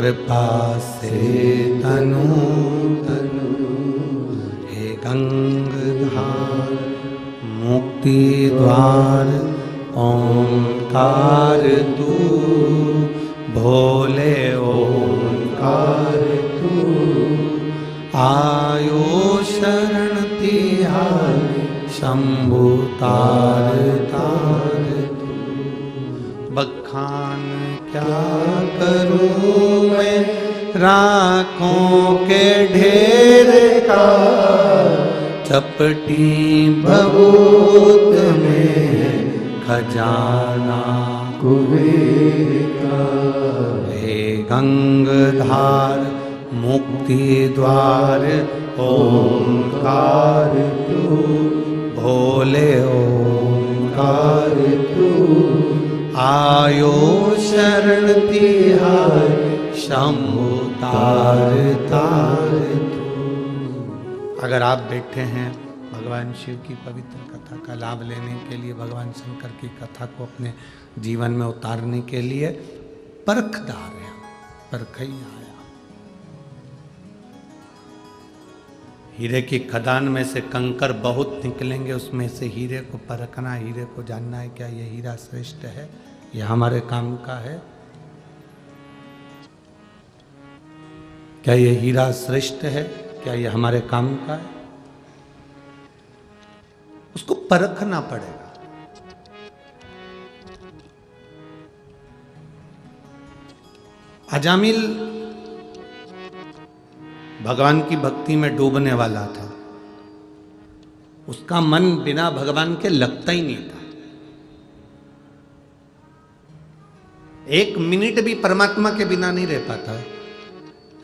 कृपा से तनु हे गंगाधार मुक्ति द्वार ओंकार तू भोले ओंकार तू आयो शरण तिहारी शंभु तार तार तू बखान क्या करूं मैं राखों के ढेर का चपटी भभूत में खजाना कुबेर का हे गंगाधार मुक्ति द्वार ओंकार तू भोले ओंकार तू आयो शरण तिहारी शंभु तार तार तू। अगर आप बैठे हैं भगवान शिव की पवित्र कथा का लाभ लेने के लिए, भगवान शंकर की कथा को अपने जीवन में उतारने के लिए, परखदार है परखई आया। हीरे की खदान में से कंकर बहुत निकलेंगे, उसमें से हीरे को परखना, हीरे को जानना है क्या ये हीरा श्रेष्ठ है, ये हमारे काम का है, क्या ये हीरा श्रेष्ठ है, क्या ये हमारे काम का है, उसको परखना पड़ेगा। अजामिल भगवान की भक्ति में डूबने वाला था, उसका मन बिना भगवान के लगता ही नहीं था। एक मिनट भी परमात्मा के बिना नहीं रह पाता।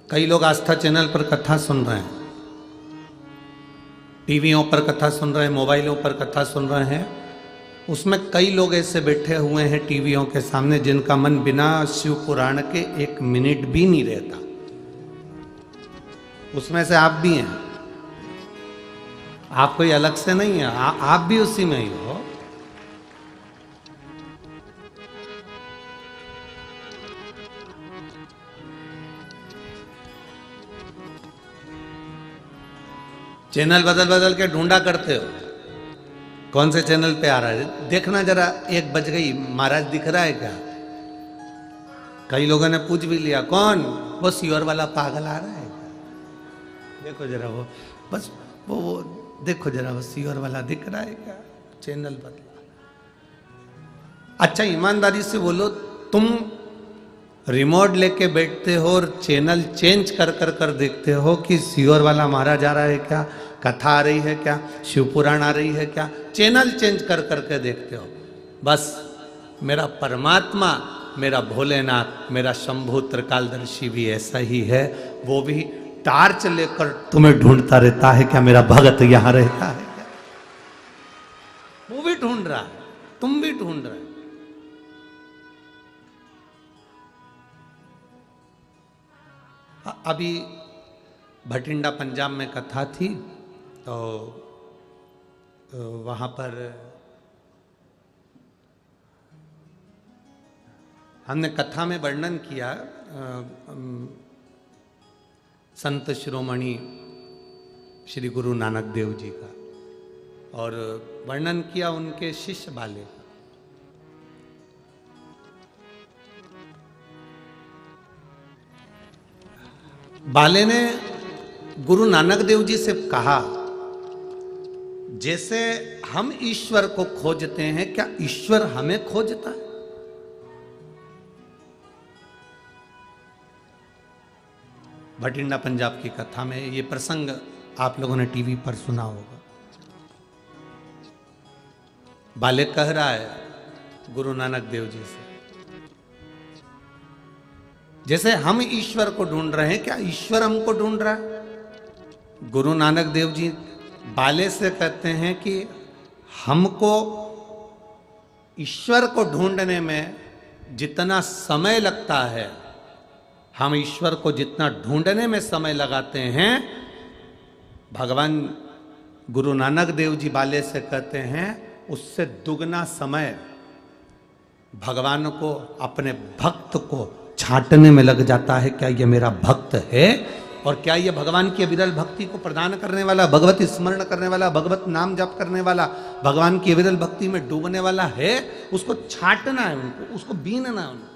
कई लोग आस्था चैनल पर कथा सुन रहे हैं, टीवियों पर कथा सुन रहे हैं, मोबाइलों पर कथा सुन रहे हैं, उसमें कई लोग ऐसे बैठे हुए हैं टीवियों के सामने जिनका मन बिना शिव पुराण के एक मिनट भी नहीं रहता। उसमें से आप भी हैं, आप कोई अलग से नहीं है, आप भी उसी में ही हो। चैनल बदल बदल के ढूंढा करते हो, कौन से चैनल पे आ रहा है, देखना जरा 1 बज गई, महाराज दिख रहा है क्या? कई लोगों ने पूछ भी लिया, कौन? वो सियोर वाला पागल आ रहा है, देखो जरा वो, बस वो देखो जरा वो सियोर वाला दिख रहा है क्या? चैनल बदला। अच्छा ईमानदारी से बोलो, तुम रिमोट लेके बैठते हो और चैनल चेंज कर कर कर देखते हो कि सियोर वाला महाराज आ रहा है क्या, कथा आ रही है क्या, शिव पुराण आ रही है क्या? चैनल चेंज कर करके देखते हो। बस मेरा परमात्मा, मेरा भोलेनाथ, मेरा शंभु त्रिकालदर्शी भी ऐसा ही है, वो भी टार्च लेकर तुम्हें ढूंढता रहता है। क्या मेरा भगत यहां रहता है क्या? वो भी ढूंढ रहा है, तुम भी ढूंढ रहे हो। अभी भटिंडा पंजाब में कथा थी, तो वहाँ पर हमने कथा में वर्णन किया संत शिरोमणि श्री गुरु नानक देव जी का, और वर्णन किया उनके शिष्य बाले का। बाले ने गुरु नानक देव जी से कहा, जैसे हम ईश्वर को खोजते हैं, क्या ईश्वर हमें खोजता है? भटिंडा पंजाब की कथा में ये प्रसंग आप लोगों ने टीवी पर सुना होगा। बाले कह रहा है गुरु नानक देव जी से, जैसे हम ईश्वर को ढूंढ रहे हैं, क्या ईश्वर हमको ढूंढ रहा है? गुरु नानक देव जी बाले से कहते हैं कि हमको ईश्वर को ढूंढने में जितना समय लगता है, हम ईश्वर को जितना ढूंढने में समय लगाते हैं, भगवान गुरु नानक देव जी बाले से कहते हैं उससे दुगना समय भगवान को, अपने भक्त को छांटने में लग जाता है, क्या ये मेरा भक्त है और क्या ये भगवान की अविरल भक्ति को प्रदान करने वाला, भगवत स्मरण करने वाला, भगवत नाम जप करने वाला, भगवान की अविरल भक्ति में डूबने वाला है। उसको छांटना है, उनको उसको बीनना है उनको।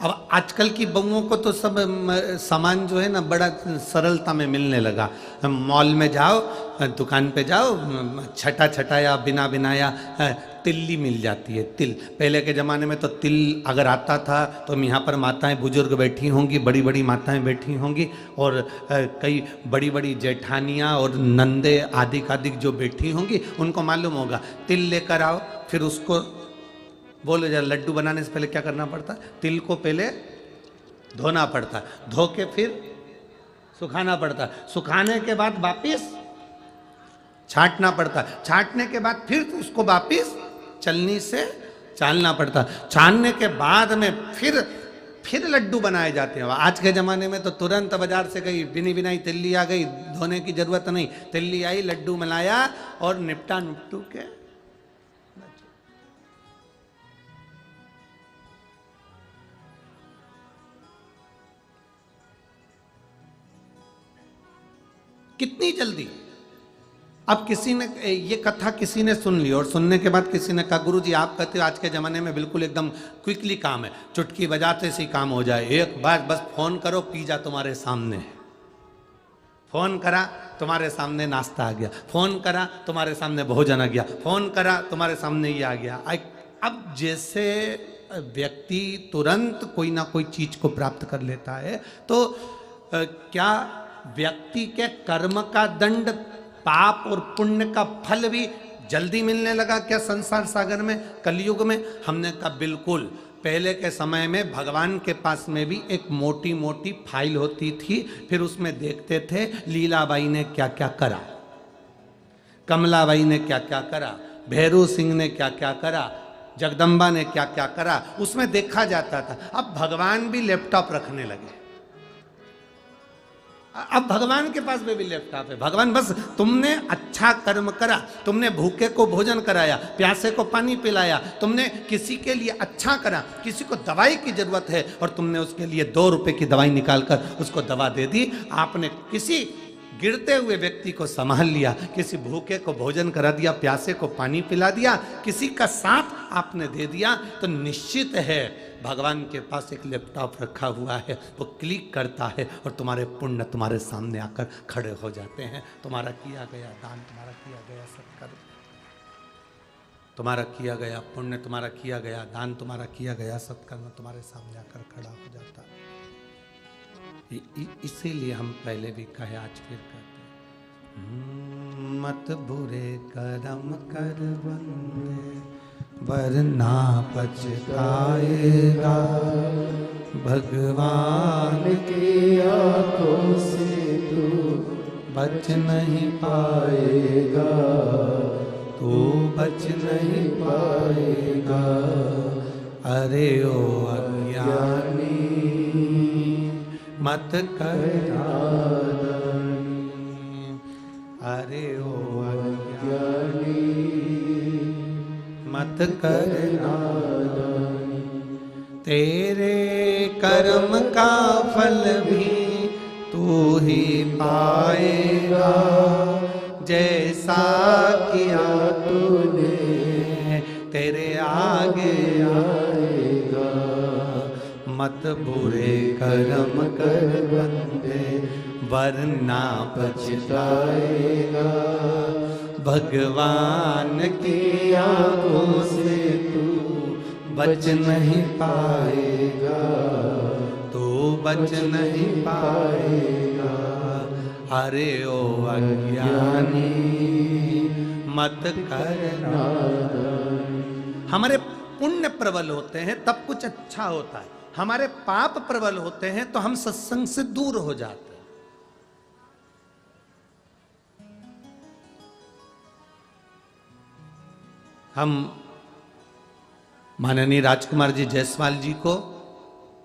अब आजकल की बहुओं को तो सब सामान जो है ना बड़ा सरलता में मिलने लगा। मॉल में जाओ, दुकान पे जाओ, छटा छटाया बिना बिनाया तिल्ली मिल जाती है। तिल, पहले के ज़माने में तो तिल अगर आता था तो यहाँ पर माताएं बुजुर्ग बैठी होंगी, बड़ी बड़ी माताएं बैठी होंगी और कई बड़ी बड़ी जेठानियाँ और नंदे आदि आदि जो बैठी होंगी, उनको मालूम होगा तिल लेकर आओ। फिर उसको बोले जरा लड्डू बनाने से पहले क्या करना पड़ता है, तिल को पहले धोना पड़ता है, धो के फिर सुखाना पड़ता है, सुखाने के बाद वापिस छांटना पड़ता है, छांटने के बाद फिर उसको वापिस चलनी से चालना पड़ता है, छानने के बाद में फिर लड्डू बनाए जाते हैं। आज के ज़माने में तो तुरंत बाजार से गई बिनी बिनाई तिल्ली आ गई, धोने की जरूरत नहीं, तिल्ली आई, लड्डू मिलाया और निपटा निपटू के। कितनी जल्दी। अब किसी ने ये कथा किसी ने सुन ली और सुनने के बाद किसी ने कहा गुरुजी आप कहते हो आज के ज़माने में बिल्कुल एकदम क्विकली काम है, चुटकी बजाते से ही काम हो जाए, एक बार बस फोन करो पिज़्ज़ा तुम्हारे सामने है, फोन करा तुम्हारे सामने नाश्ता आ गया, फोन करा तुम्हारे सामने भोजन आ गया, फोन करा तुम्हारे सामने ये आ गया। अब जैसे व्यक्ति तुरंत कोई ना कोई चीज को प्राप्त कर लेता है, तो क्या व्यक्ति के कर्म का दंड, पाप और पुण्य का फल भी जल्दी मिलने लगा क्या संसार सागर में, कलयुग में? हमने कहा बिल्कुल। पहले के समय में भगवान के पास में भी एक मोटी मोटी फाइल होती थी, फिर उसमें देखते थे लीलाबाई ने क्या क्या करा, कमलाबाई ने क्या क्या करा, भैरू सिंह ने क्या क्या करा, जगदम्बा ने क्या क्या करा, उसमें देखा जाता था। अब भगवान भी लैपटॉप रखने लगे, अब भगवान के पास में भी लैपटॉप है। भगवान बस तुमने अच्छा कर्म करा, तुमने भूखे को भोजन कराया, प्यासे को पानी पिलाया, तुमने किसी के लिए अच्छा करा, किसी को दवाई की जरूरत है और तुमने उसके लिए 2 रुपए की दवाई निकालकर उसको दवा दे दी, आपने किसी गिरते हुए व्यक्ति को संभाल लिया, किसी भूखे को भोजन करा दिया, प्यासे को पानी पिला दिया, किसी का साथ आपने दे दिया, तो निश्चित है भगवान के पास एक लैपटॉप रखा हुआ है, वो क्लिक करता है और तुम्हारे पुण्य तुम्हारे सामने आकर खड़े हो जाते हैं। तुम्हारा किया गया दान, तुम्हारा किया गया सत्कर्म, तुम्हारा किया गया पुण्य, तुम्हारा किया गया दान, तुम्हारा किया गया सत्कर्म तुम्हारे सामने आकर खड़ा हो जाता है। इसीलिए हम पहले भी कहे, आज फिर कहते हैं, मत बुरे कर्म कर बंदे वरना पछताएगा, भगवान की आंखों से तू बच नहीं पाएगा, तू बच नहीं पाएगा। अरे ओ अज्ञानी मत कर नादानी, अरे ओ अज्ञानी मत कर नादानी, तेरे कर्म का फल भी तू ही पाएगा, जैसा किया तूने तेरे आगे आएगा। मत बुरे कर्म कर बंदे वरना पछताएगा, भगवान की आंखों से तू बच नहीं पाएगा, तू बच नहीं पाएगा। अरे ओ अज्ञानी मत करना। हमारे पुण्य प्रबल होते हैं तब कुछ अच्छा होता है, हमारे पाप प्रबल होते हैं तो हम सत्संग से दूर हो जाते हैं। हम माननीय राजकुमार जी जायसवाल जी को,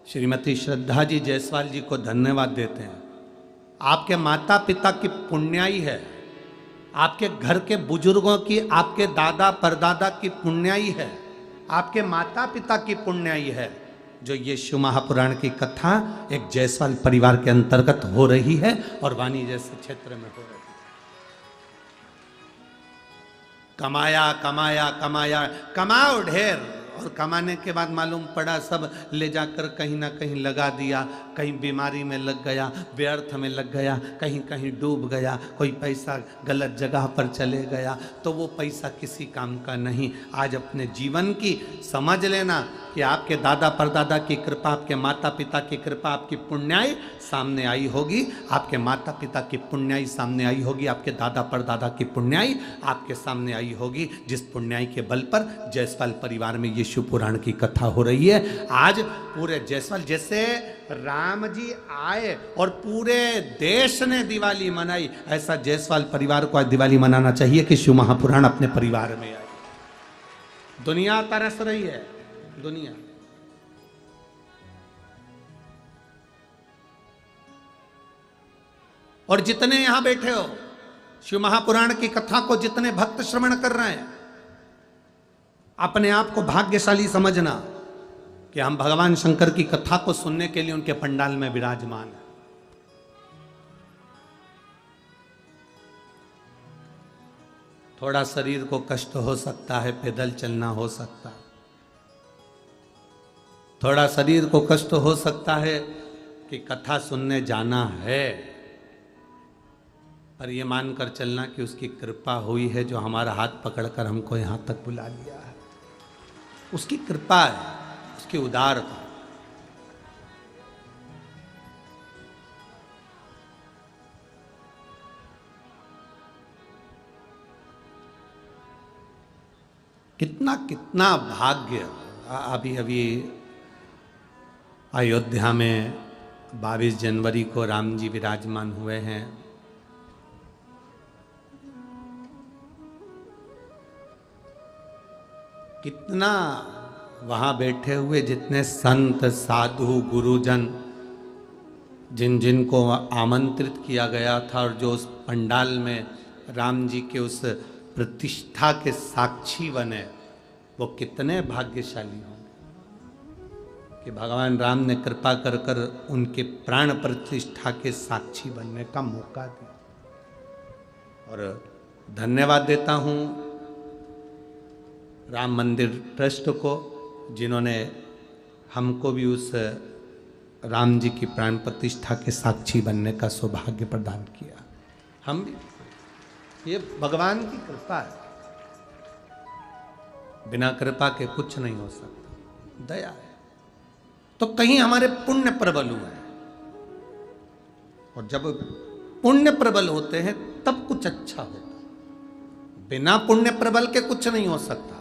श्रीमती श्रद्धा जी जायसवाल जी को धन्यवाद देते हैं। आपके माता पिता की पुण्याई है, आपके घर के बुजुर्गों की, आपके दादा परदादा की पुण्याई है, आपके माता पिता की पुण्याई है, जो ये शिव महापुराण की कथा एक जायसवाल परिवार के अंतर्गत हो रही है और वाणी जैसे क्षेत्र में हो रही है। कमाया कमाया कमाया, कमाओ ढेर, और कमाने के बाद मालूम पड़ा सब ले जाकर कहीं ना कहीं लगा दिया, कहीं बीमारी में लग गया, व्यर्थ में लग गया, कहीं कहीं डूब गया, कोई पैसा गलत जगह पर चले गया, तो वो पैसा किसी काम का नहीं। आज अपने जीवन की समझ लेना कि आपके दादा परदादा की कृपा, आपके माता पिता की कृपा, आपकी पुण्याई सामने आई होगी, आपके माता पिता की पुण्याई सामने आई होगी, आपके दादा परदादा की पुण्याई आपके सामने आई होगी, जिस पुण्याई के बल पर जायसवाल परिवार में ये शिव पुराण की कथा हो रही है। आज पूरे जायसवाल, जैसे राम जी आए और पूरे देश ने दिवाली मनाई, ऐसा जायसवाल परिवार को आज दिवाली मनाना चाहिए कि शिव महापुराण अपने परिवार में आए। दुनिया तरस रही है, दुनिया। और जितने यहां बैठे हो, शिव महापुराण की कथा को जितने भक्त श्रवण कर रहे हैं, अपने आप को भाग्यशाली समझना कि हम भगवान शंकर की कथा को सुनने के लिए उनके पंडाल में विराजमान हैं। थोड़ा शरीर को कष्ट हो सकता है, पैदल चलना हो सकता है, थोड़ा शरीर को कष्ट हो सकता है कि कथा सुनने जाना है, पर यह मानकर चलना कि उसकी कृपा हुई है, जो हमारा हाथ पकड़कर हमको यहां तक बुला लिया है, उसकी कृपा है, उसकी उदारता। कितना कितना भाग्य। अभी अभी अयोध्या में 22 जनवरी को राम जी विराजमान हुए हैं। कितना वहां बैठे हुए जितने संत साधु गुरुजन, जिन जिन को आमंत्रित किया गया था और जो उस पंडाल में राम जी के उस प्रतिष्ठा के साक्षी बने, वो कितने भाग्यशाली होंगे कि भगवान राम ने कृपा कर कर उनके प्राण प्रतिष्ठा के साक्षी बनने का मौका दिया। और धन्यवाद देता हूं राम मंदिर ट्रस्ट को, जिन्होंने हमको भी उस राम जी की प्राण प्रतिष्ठा के साक्षी बनने का सौभाग्य प्रदान किया। हम भी, ये भगवान की कृपा है, बिना कृपा के कुछ नहीं हो सकता, दया है। तो कहीं हमारे पुण्य प्रबल हुए हैं, और जब पुण्य प्रबल होते हैं तब कुछ अच्छा होता है, बिना पुण्य प्रबल के कुछ नहीं हो सकता।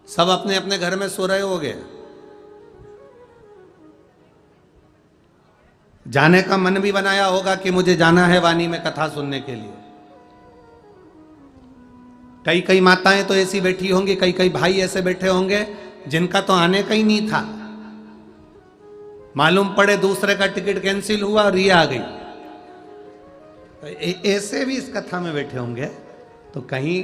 सब अपने अपने घर में सो रहे होंगे, जाने का मन भी बनाया होगा कि मुझे जाना है वाणी में कथा सुनने के लिए। कई कई माताएं तो ऐसी बैठी होंगी, कई कई भाई ऐसे बैठे होंगे जिनका तो आने का ही नहीं था, मालूम पड़े दूसरे का टिकट कैंसिल हुआ और ये आ गई। ऐसे भी इस कथा में बैठे होंगे। तो कहीं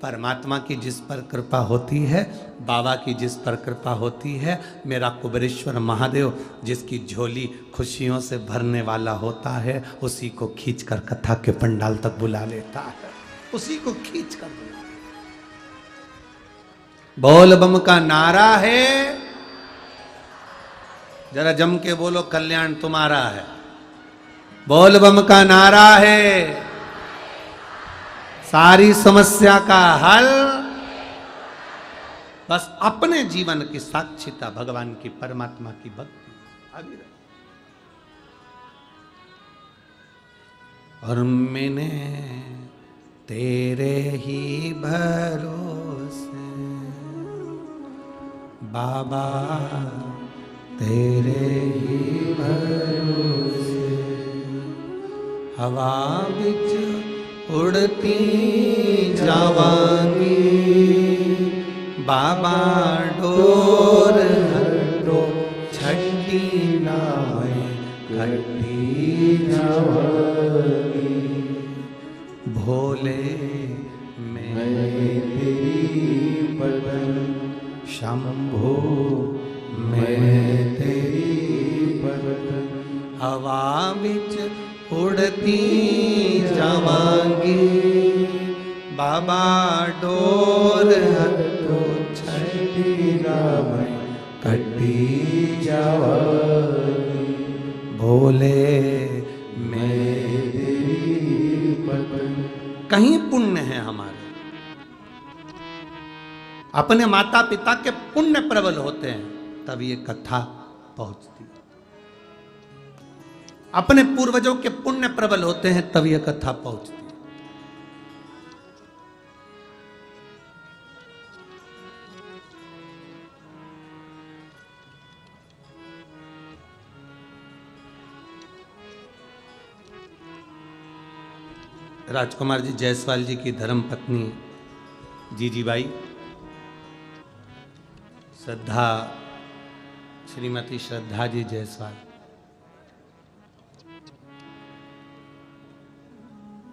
परमात्मा की जिस पर कृपा होती है, बाबा की जिस पर कृपा होती है, मेरा कुबेरेश्वर महादेव जिसकी झोली खुशियों से भरने वाला होता है, उसी को खींचकर कथा के पंडाल तक बुला लेता है, उसी को खींच कर। बोल बम का नारा है, जरा जम के बोलो, कल्याण तुम्हारा है। बोल बम का नारा है, सारी समस्या का हल। बस अपने जीवन की साक्षिता, भगवान की, परमात्मा की भक्ति अभी रहे। और मैंने तेरे ही भरोसे बाबा, तेरे ही भरोसे हवा बिच उड़ती जावांगी, बाबा डोर हटो छठी नावे कटी जावांगी। भोले मैं तेरी बदन, शंभो मैं तेरी बदन। हवा बिच उड़ती जावांगी। बाबा डोर तो छठी राम कटी जावांगी। भोले मैं तेरी बदन। कहीं पुण्य है हमारे, अपने माता पिता के पुण्य प्रबल होते हैं तब ये कथा पहुंचती है। अपने पूर्वजों के पुण्य प्रबल होते हैं तब ये कथा पहुंचती है। राजकुमार जी जायसवाल जी की धर्म पत्नी जीजीबाई श्रद्धा, श्रीमती श्रद्धा जी जायसवाल,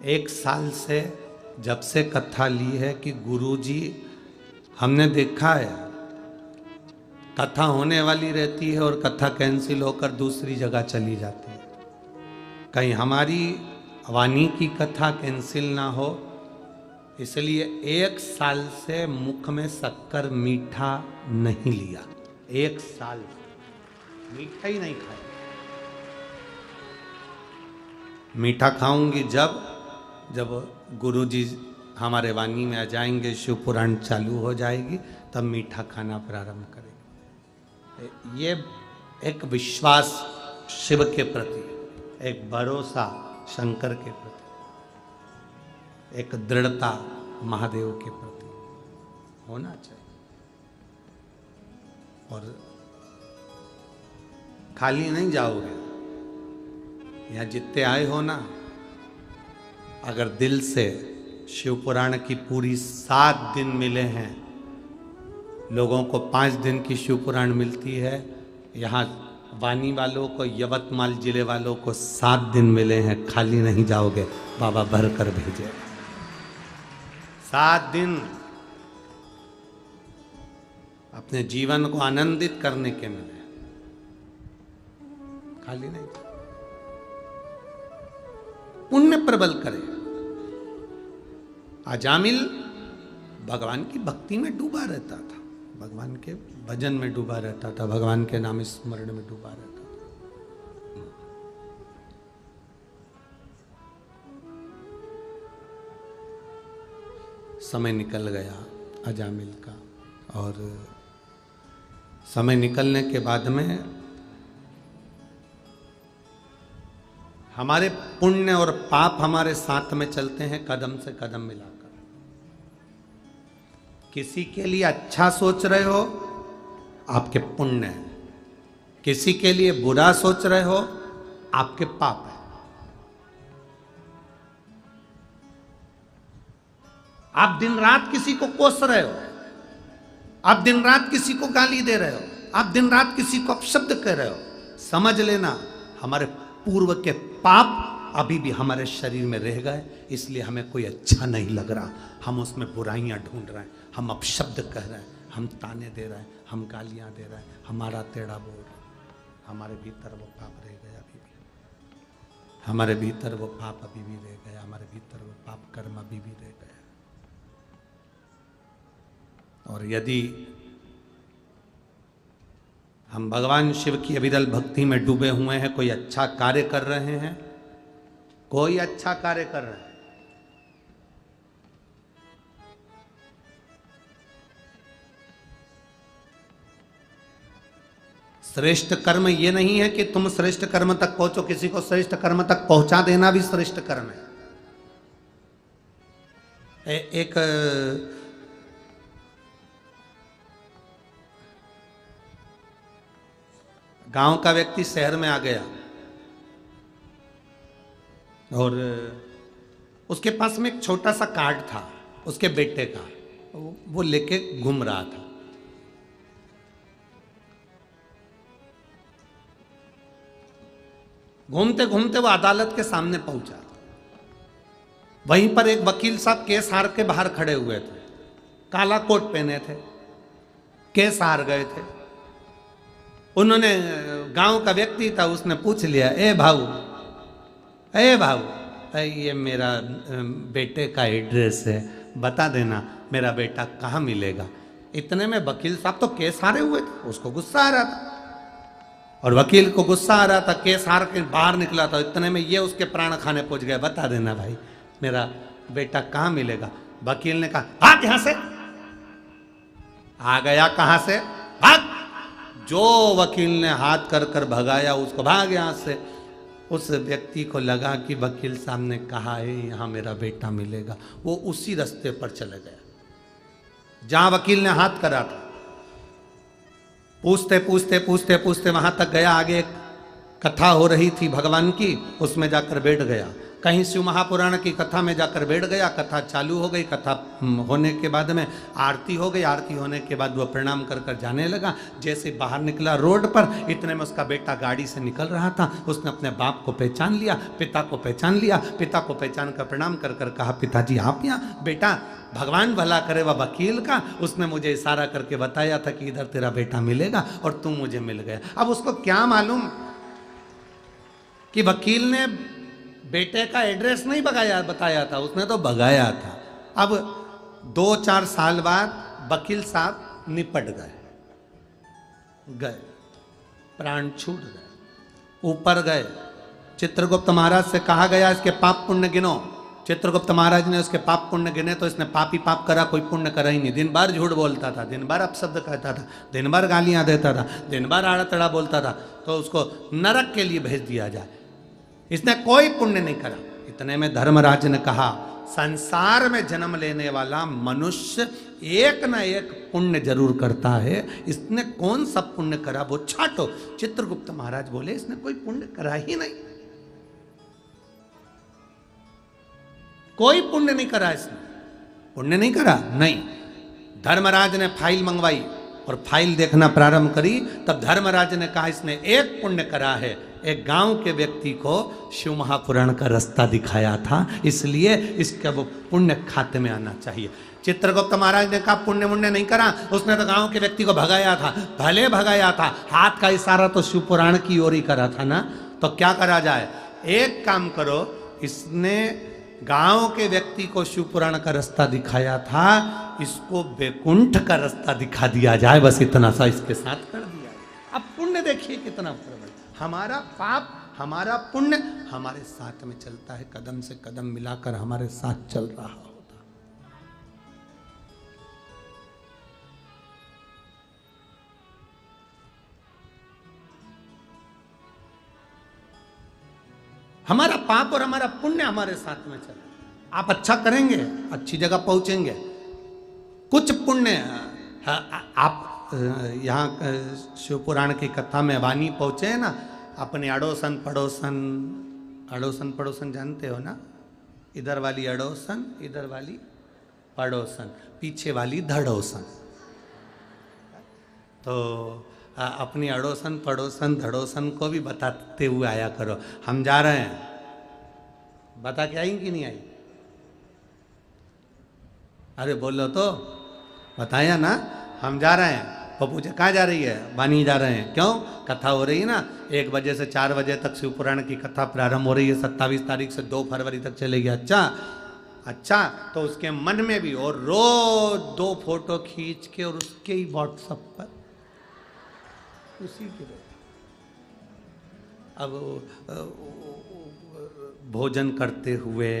एक साल से जब से कथा ली है कि गुरुजी, हमने देखा है कथा होने वाली रहती है और कथा कैंसिल होकर दूसरी जगह चली जाती है। कहीं हमारी वाणी की कथा कैंसिल ना हो, इसलिए एक साल से मुख में शक्कर मीठा नहीं लिया। एक साल मीठा ही नहीं खाया। मीठा खाऊंगी जब गुरुजी हमारे वाणी में आ जाएंगे, शिव पुराण चालू हो जाएगी, तब मीठा खाना प्रारंभ करेंगे। ये एक विश्वास शिव के प्रति, एक भरोसा शंकर के प्रति, एक दृढ़ता महादेव के प्रति होना चाहिए। और खाली नहीं जाओगे, यहाँ जितने आए हो ना, अगर दिल से शिव पुराण की पूरी 7 दिन मिले हैं, लोगों को 5 दिन की शिव पुराण मिलती है, यहाँ वानी वालों को, यवतमाल जिले वालों को 7 दिन मिले हैं। खाली नहीं जाओगे, बाबा भर कर भेजे। 7 दिन अपने जीवन को आनंदित करने के मिले, खाली नहीं। पुण्य प्रबल करे। अजामिल भगवान की भक्ति में डूबा रहता था, भगवान के भजन में डूबा रहता था, भगवान के नाम स्मरण में डूबा रहता था। समय निकल गया अजामिल का, और समय निकलने के बाद में हमारे पुण्य और पाप हमारे साथ में चलते हैं, कदम से कदम मिलाकर। किसी के लिए अच्छा सोच रहे हो, आपके पुण्य है। किसी के लिए बुरा सोच रहे हो, आपके पाप है। आप दिन रात किसी को कोस रहे हो, आप दिन रात किसी को गाली दे रहे हो, आप दिन रात किसी को अपशब्द कह रहे हो, समझ लेना हमारे पूर्व के पाप अभी भी हमारे शरीर में रह गए, इसलिए हमें कोई अच्छा नहीं लग रहा। हम उसमें बुराइयां ढूंढ रहे हैं, हम अपशब्द कह रहे हैं, हम ताने दे रहे हैं, हम गालियां दे रहे हैं, हमारा टेढ़ा बोल रहे हैं। हमारे भीतर वो पाप रह गया अभी भी, हमारे भीतर वो पाप अभी भी रह गया, हमारे भीतर वो पाप कर्म अभी भी रह गया। और यदि हम भगवान शिव की अविरल भक्ति में डूबे हुए हैं, कोई अच्छा कार्य कर रहे हैं, कोई अच्छा कार्य कर रहे हैं, श्रेष्ठ कर्म ये नहीं है कि तुम श्रेष्ठ कर्म तक पहुंचो, किसी को श्रेष्ठ कर्म तक पहुंचा देना भी श्रेष्ठ कर्म है। एक गांव का व्यक्ति शहर में आ गया और उसके पास में एक छोटा सा कार्ड था उसके बेटे का, वो लेके घूम रहा था। घूमते घूमते वो अदालत के सामने पहुंचा। वहीं पर एक वकील साहब केस हार के बाहर खड़े हुए थे, काला कोट पहने थे, केस हार गए थे। उन्होंने, गांव का व्यक्ति था, उसने पूछ लिया, ए भाऊ, ये मेरा बेटे का एड्रेस है, बता देना मेरा बेटा कहाँ मिलेगा। इतने में वकील साहब तो केस हारे हुए थे, उसको गुस्सा आ रहा था, और वकील को गुस्सा आ रहा था, केस हार के बाहर निकला था। इतने में ये उसके प्राण खाने पहुंच गए, बता देना भाई मेरा बेटा कहाँ मिलेगा। वकील ने कहा, भाग यहां से। आ गया कहां से, भाग। जो वकील ने हाथ कर कर भगाया उसको, भाग यहां से। उस व्यक्ति को लगा कि वकील साहब ने कहा है यहां मेरा बेटा मिलेगा, वो उसी रास्ते पर चले गया जहां वकील ने हाथ करा था। पूछते पूछते पूछते पूछते वहां तक गया, आगे एक कथा हो रही थी भगवान की, उसमें जाकर बैठ गया। कहीं शिव महापुराण की कथा में जाकर बैठ गया। कथा चालू हो गई, कथा होने के बाद में आरती हो गई। आरती होने के बाद वह प्रणाम कर कर जाने लगा। जैसे बाहर निकला रोड पर, इतने में उसका बेटा गाड़ी से निकल रहा था। उसने अपने बाप को पहचान लिया, पिता को पहचान लिया। पिता को पहचान कर प्रणाम कर कर कहा, पिताजी आप यहाँ? बेटा भगवान भला करे वह वकील का, उसने मुझे इशारा करके बताया था कि इधर तेरा बेटा मिलेगा और तुम मुझे मिल गया। अब उसको क्या मालूम कि वकील ने बेटे का एड्रेस नहीं बताया था, उसने तो भगाया था। अब 2-4 साल बाद वकील साहब निपट गए, प्राण छूट गए, ऊपर गए। चित्रगुप्त महाराज से कहा गया इसके पाप पुण्य गिनो। चित्रगुप्त महाराज ने उसके पाप पुण्य गिने तो इसने पाप ही पाप करा, कोई पुण्य करा ही नहीं। दिन भर झूठ बोलता था, दिन भर अपशब्द कहता था, दिन भर गालियां देता था, दिन भर आड़ा तड़ा बोलता था, तो उसको नरक के लिए भेज दिया जाए। इसने कोई पुण्य नहीं करा। इतने में धर्मराज ने कहा, संसार में जन्म लेने वाला मनुष्य एक न एक पुण्य जरूर करता है, इसने कौन सा पुण्य करा वो छाटो। चित्रगुप्त महाराज बोले, इसने कोई पुण्य करा ही नहीं, कोई पुण्य नहीं करा इसने। पुण्य नहीं करा, नहीं। धर्मराज ने फाइल मंगवाई और फाइल देखना प्रारंभ करी, तब धर्मराज ने कहा इसने एक पुण्य करा है, एक गांव के व्यक्ति को शिव महापुराण का रास्ता दिखाया था, इसलिए इसका वो पुण्य खाते में आना चाहिए। चित्रगुप्त महाराज ने कहा पुण्य मुण्य नहीं करा, उसने तो गांव के व्यक्ति को भगाया था। भले भगाया था, हाथ का इशारा तो शिव पुराण की ओर ही करा था ना। तो क्या करा जाए, एक काम करो, इसने गांव के व्यक्ति को शिव पुराण का रास्ता दिखाया था, इसको वैकुंठ का रास्ता दिखा दिया जाए, बस इतना सा इसके साथ कर दिया। अब पुण्य देखिए कितना प्रबल, हमारा पाप हमारा पुण्य हमारे साथ में चलता है, कदम से कदम मिलाकर हमारे साथ चल रहा होता। हमारा पाप और हमारा पुण्य हमारे साथ में चला। आप अच्छा करेंगे, अच्छी जगह पहुंचेंगे। कुछ पुण्य आप यहाँ शिव पुराण की कथा में वाणी पहुंचे हैं ना, अपने अड़ोसन पड़ोसन, अड़ोसन पड़ोसन जानते हो ना, इधर वाली अड़ोसन, इधर वाली पड़ोसन, पीछे वाली धड़ोसन। तो अपनी अड़ोसन पड़ोसन धड़ोसन को भी बताते हुए आया करो, हम जा रहे हैं, बता के आई कि नहीं आई? अरे बोलो तो, बताया ना हम जा रहे हैं। वो पूछे कहाँ जा रही है? बानी जा रहे हैं। क्यों? कथा हो रही है ना, 1 बजे से 4 बजे तक शिव पुराण की कथा प्रारंभ हो रही है, 27 तारीख से 2 फरवरी तक चलेगी। अच्छा, तो उसके मन में भी, और रोज 2 फोटो खींच के और उसके ही व्हाट्सएप पर उसी के अब भोजन करते हुए,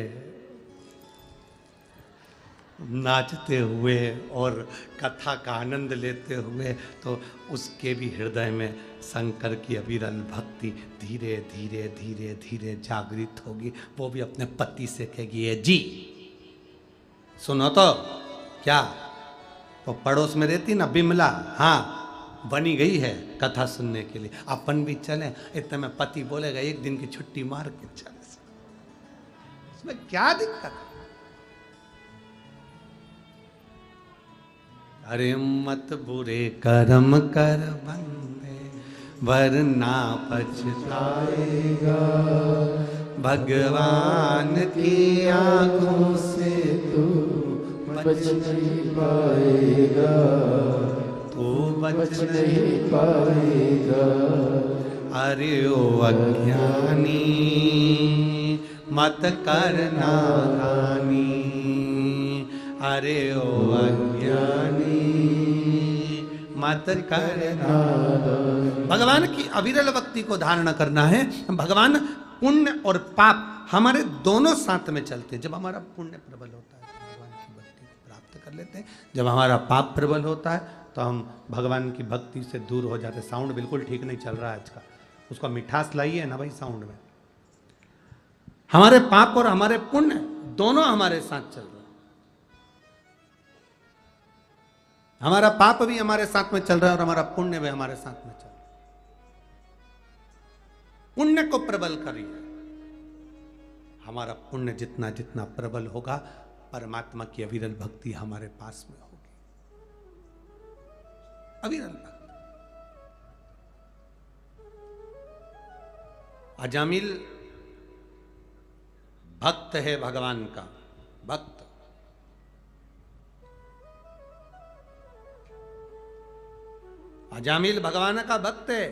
नाचते हुए और कथा का आनंद लेते हुए, तो उसके भी हृदय में शंकर की अविरल भक्ति धीरे धीरे धीरे धीरे जागृत होगी। वो भी अपने पति से कहेगी, ये जी सुनो तो, क्या वो पड़ोस में रहती ना बिमला, हाँ बनी गई है कथा सुनने के लिए, अपन भी चलें। इतने में पति बोलेगा, एक दिन की छुट्टी मार के चले। इसमें क्या दिक्कत है? अरे मत बुरे कर्म कर बंदे, वरना पछताएगा। भगवान की आंखों से तू बच नहीं पाएगा, तू बच बच नहीं पाएगा। अरे ओ अज्ञानी मत करना हानि, अरे ओ अज्ञानी मत करना। भगवान की अविरल भक्ति को धारण करना है। भगवान पुण्य और पाप हमारे दोनों साथ में चलते हैं। जब हमारा पुण्य प्रबल होता है तो भगवान की भक्ति को प्राप्त कर लेते हैं, जब हमारा पाप प्रबल होता है तो हम भगवान की भक्ति से दूर हो जाते हैं। साउंड बिल्कुल ठीक नहीं चल रहा है आज का, उसको मिठास लाइए ना भाई साउंड में। हमारे पाप और हमारे पुण्य दोनों हमारे साथ चल रहे हैं। हमारा पाप भी हमारे साथ में चल रहा है और हमारा पुण्य भी हमारे साथ में चल रहा है। पुण्य को प्रबल करिए। हमारा पुण्य जितना जितना प्रबल होगा, परमात्मा की अविरल भक्ति हमारे पास में होगी। अविरल भक्ति। अजामिल भक्त है भगवान का, भक्त। अजामिल भगवान का भक्त है,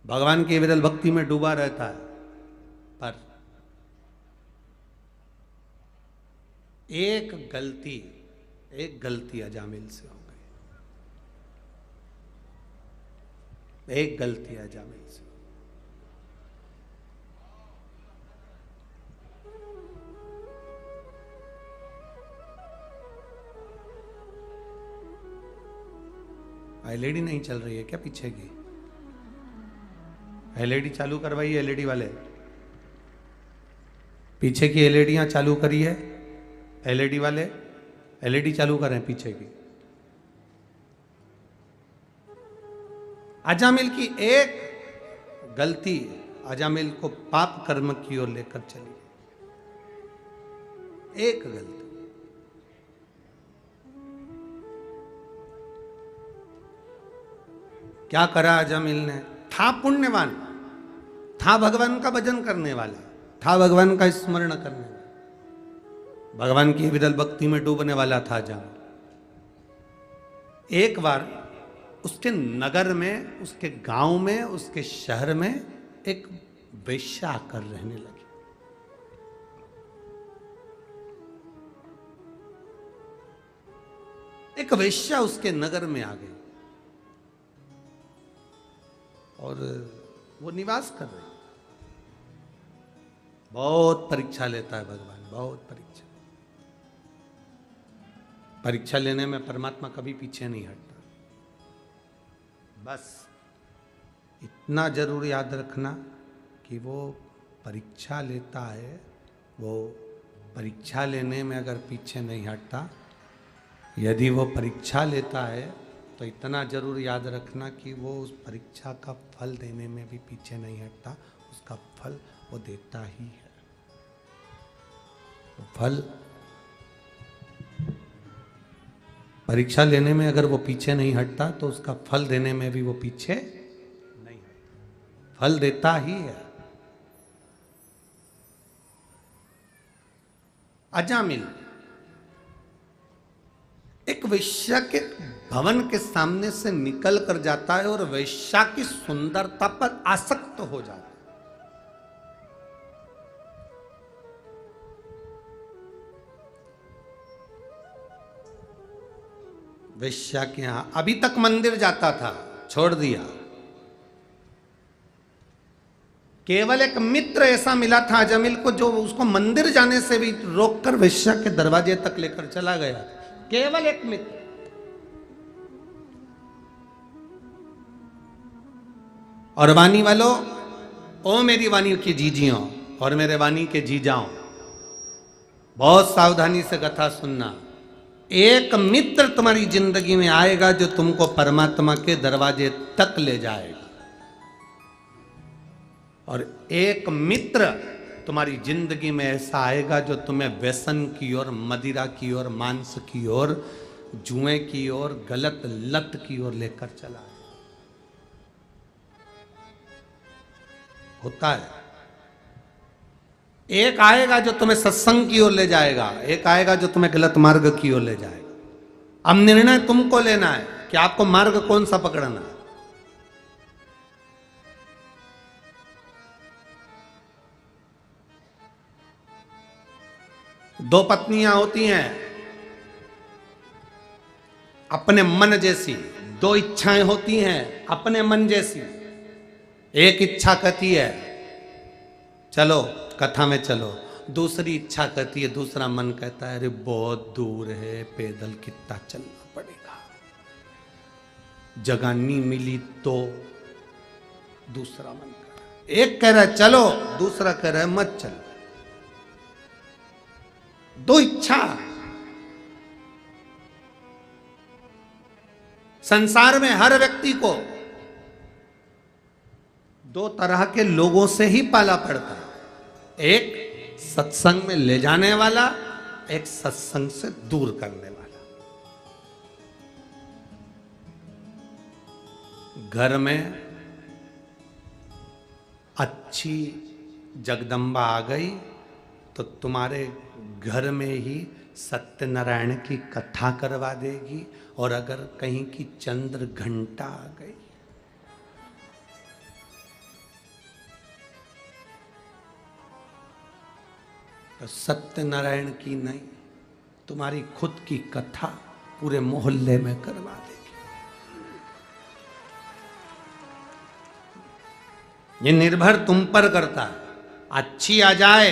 भगवान की विरल भक्ति में डूबा रहता है। पर एक गलती अजामिल से हो गई, एक गलती अजामिल से। एलईडी नहीं चल रही है क्या पीछे की? एलईडी चालू करवाइए, एलईडी वाले पीछे की एलईडियां चालू करिए। एलईडी वाले एलईडी चालू करें पीछे की। अजामिल की एक गलती अजामिल को पाप कर्म की ओर लेकर चली। एक गलती। क्या करा अजामिल ने? था पुण्यवान, था भगवान का भजन करने वाला, था भगवान का स्मरण करने वाला, भगवान की विरल भक्ति में डूबने वाला था अजामिल। एक बार उसके नगर में, उसके गांव में, उसके शहर में एक वेश्या आकर रहने लगी। एक वेश्या उसके नगर में आ गई और वो निवास कर रही। बहुत परीक्षा लेता है भगवान, बहुत परीक्षा। परीक्षा लेने में परमात्मा कभी पीछे नहीं हटता। बस इतना जरूर याद रखना कि वो परीक्षा लेता है, वो परीक्षा लेने में अगर पीछे नहीं हटता, यदि वो परीक्षा लेता है तो इतना जरूर याद रखना कि वो उस परीक्षा का फल देने में भी पीछे नहीं हटता। उसका फल वो देता ही है। तो फल परीक्षा लेने में अगर वो पीछे नहीं हटता तो उसका फल देने में भी वो पीछे नहीं हटता, फल देता ही है। अजामिल एक वेश्या के भवन के सामने से निकल कर जाता है और वेश्या की सुंदरता पर आसक्त हो जाता है। वेश्या के यहां अभी तक मंदिर जाता था, छोड़ दिया। केवल एक मित्र ऐसा मिला था अजामिल को जो उसको मंदिर जाने से भी रोककर वेश्या के दरवाजे तक लेकर चला गया। केवल एक मित्र। और वाणी वालों, ओ मेरी वाणी की जीजियों और मेरे वाणी के जीजाओं, बहुत सावधानी से कथा सुनना। एक मित्र तुम्हारी जिंदगी में आएगा जो तुमको परमात्मा के दरवाजे तक ले जाएगा, और एक मित्र तुम्हारी जिंदगी में ऐसा आएगा जो तुम्हें व्यसन की ओर, मदिरा की ओर, मांस की ओर, जुए की ओर, गलत लत की ओर लेकर चला है। होता है। एक आएगा जो तुम्हें सत्संग की ओर ले जाएगा, एक आएगा जो तुम्हें गलत मार्ग की ओर ले जाएगा। अब निर्णय तुमको लेना है कि आपको मार्ग कौन सा पकड़ना है। दो पत्नियां होती हैं अपने मन जैसी, दो इच्छाएं होती हैं अपने मन जैसी। एक इच्छा कहती है चलो कथा में चलो, दूसरी इच्छा कहती है, दूसरा मन कहता है अरे बहुत दूर है, पैदल कितना चलना पड़ेगा, जगह नहीं मिली तो। दूसरा मन कह रहा है, एक कह रहा है चलो, दूसरा कह रहा है मत चलो। दो इच्छा। संसार में हर व्यक्ति को दो तरह के लोगों से ही पाला पड़ता है, एक सत्संग में ले जाने वाला, एक सत्संग से दूर करने वाला। घर में अच्छी जगदम्बा आ गई तो तुम्हारे घर में ही सत्यनारायण की कथा करवा देगी, और अगर कहीं की चंद्र घंटा आ गई तो सत्यनारायण की नहीं, तुम्हारी खुद की कथा पूरे मोहल्ले में करवा देगी। ये निर्भर तुम पर करता है। अच्छी आ जाए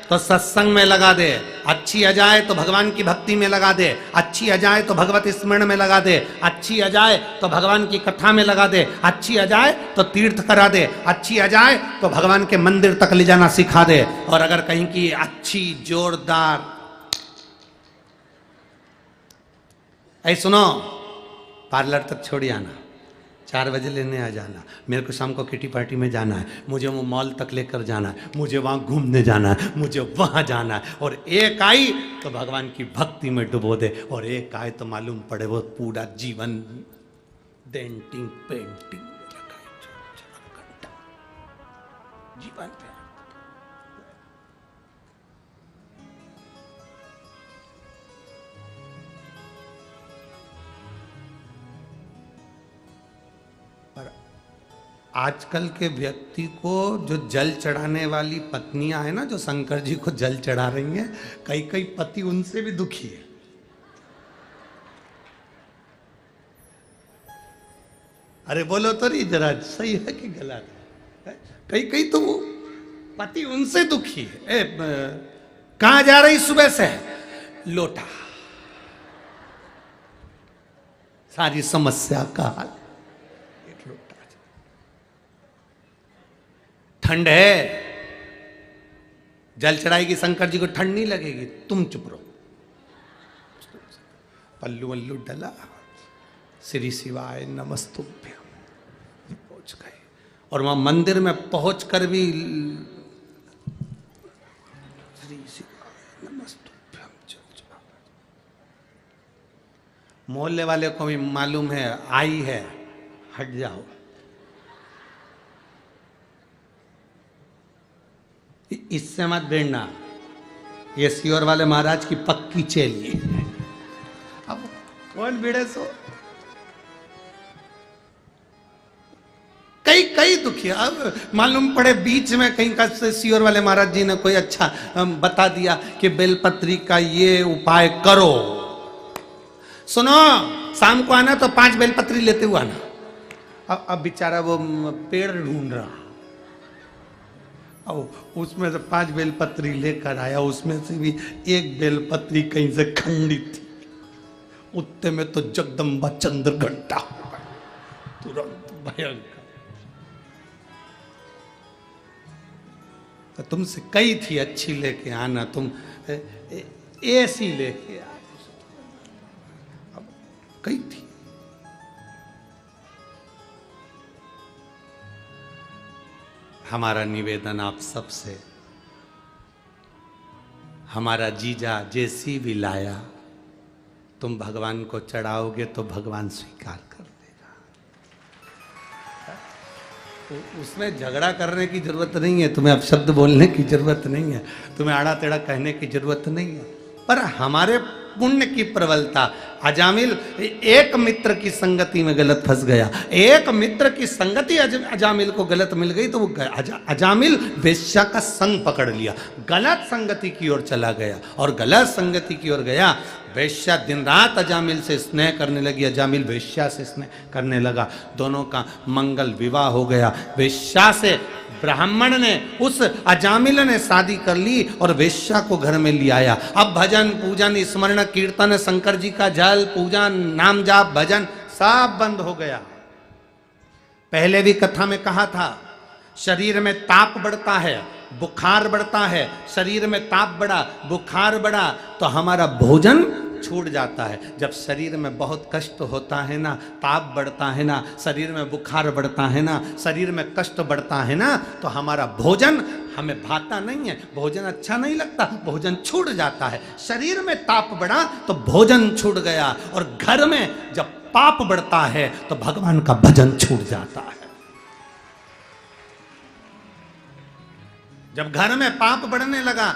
तो सत्संग में लगा दे, अच्छी आ जाए तो भगवान की भक्ति में लगा दे, अच्छी आ जाए तो भगवत स्मरण में लगा दे, अच्छी आ जाए तो भगवान की कथा में लगा दे, अच्छी आ जाए तो तीर्थ करा दे, अच्छी आ जाए तो भगवान के मंदिर तक ले जाना सिखा दे। और अगर कहीं की अच्छी जोरदार, ऐ सुनो, पार्लर तक छोड़ आना, 4 बजे लेने आ जाना, मेरे को शाम को किटी पार्टी में जाना है, मुझे वो मॉल तक लेकर जाना है, मुझे वहाँ घूमने जाना है, मुझे वहाँ जाना है। और एक आई तो भगवान की भक्ति में डुबो दे, और एक आए तो मालूम पड़े वो पूरा जीवन डेंटिंग पेंटिंग में लगाए, 4 घंटा जीवन पे। आजकल के व्यक्ति को जो जल चढ़ाने वाली पत्नियां हैं ना, जो शंकर जी को जल चढ़ा रही हैं, कई कई पति उनसे भी दुखी है। अरे बोलो तो नहीं जरा, सही है कि गलत है? कई कई तो वो पति उनसे दुखी है। कहां जा रही सुबह से? लोटा। सारी समस्या का हाल एक लोटा। ठंड है, जल चढ़ाएगी शंकर जी को, ठंड नहीं लगेगी, तुम चुप रहो। पल्लू वल्लू डला, श्री शिवाय नमस्तुभ्यम, पहुंच गए। और वहां मंदिर में पहुंच कर भी श्री शिवाय नमस्तुभ्यम चल चला। मोहल्ले वाले को भी मालूम है आई है, हट जाओ। इससे मत भिड़ना, ये सियोर वाले महाराज की पक्की चेली। अब कौन भिड़े सो? कई कई दुखी। अब मालूम पड़े बीच में कहीं का सियोर वाले महाराज जी ने कोई अच्छा बता दिया कि बेलपत्री का ये उपाय करो। सुनो, शाम को आना तो 5 बेलपत्री लेते हुए आना। अब बेचारा वो पेड़ ढूंढ रहा, अब उसमें से 5 बेलपत्री लेकर आया, उसमें से भी एक बेलपत्री कहीं से खंडित थी। उतने में तो जगदम्बा चंद्र घंटा तुरंत भयंकर। तो तुमसे कही थी अच्छी लेके आना, तुम ऐसी लेके आ। अब कही थी। हमारा निवेदन आप सबसे, हमारा जीजा जैसी भी लाया तुम भगवान को चढ़ाओगे तो भगवान स्वीकार कर देगा। उसमें झगड़ा करने की जरूरत नहीं है, तुम्हें अपशब्द बोलने की जरूरत नहीं है, तुम्हें आड़ा टेढ़ा कहने की जरूरत नहीं है। पर हमारे पुण्य की प्रबलता, अजामिल एक मित्र की संगति में गलत फंस गया, एक मित्र की संगति अजामिल को गलत मिल गई तो वो अजामिल वेश्या का संग पकड़ लिया, गलत संगति की ओर चला गया और गलत संगति की ओर गया। वेश्या दिन रात अजामिल से स्नेह करने लगी, अजामिल वेश्या से स्नेह करने लगा, दोनों का मंगल विवाह हो गया। वेश्या से ब्राह्मण ने, उस अजामिल ने शादी कर ली और वेश्या को घर में ले आया। अब भजन पूजन स्मरण कीर्तन शंकर जी का जल पूजन नाम जाप भजन सब बंद हो गया। पहले भी कथा में कहा था, शरीर में ताप बढ़ता है, बुखार बढ़ता है, शरीर में ताप बढ़ा, बुखार बढ़ा तो हमारा भोजन छूट जाता है। जब शरीर में बहुत कष्ट होता है ना, ताप बढ़ता है ना, शरीर में बुखार बढ़ता है ना, शरीर में कष्ट बढ़ता है ना, तो हमारा भोजन हमें भाता नहीं है, भोजन अच्छा नहीं लगता, भोजन छूट जाता है। शरीर में ताप बढ़ा तो भोजन छूट गया, और घर में जब पाप बढ़ता है तो भगवान का भजन छूट जाता है। जब घर में पाप बढ़ने लगा,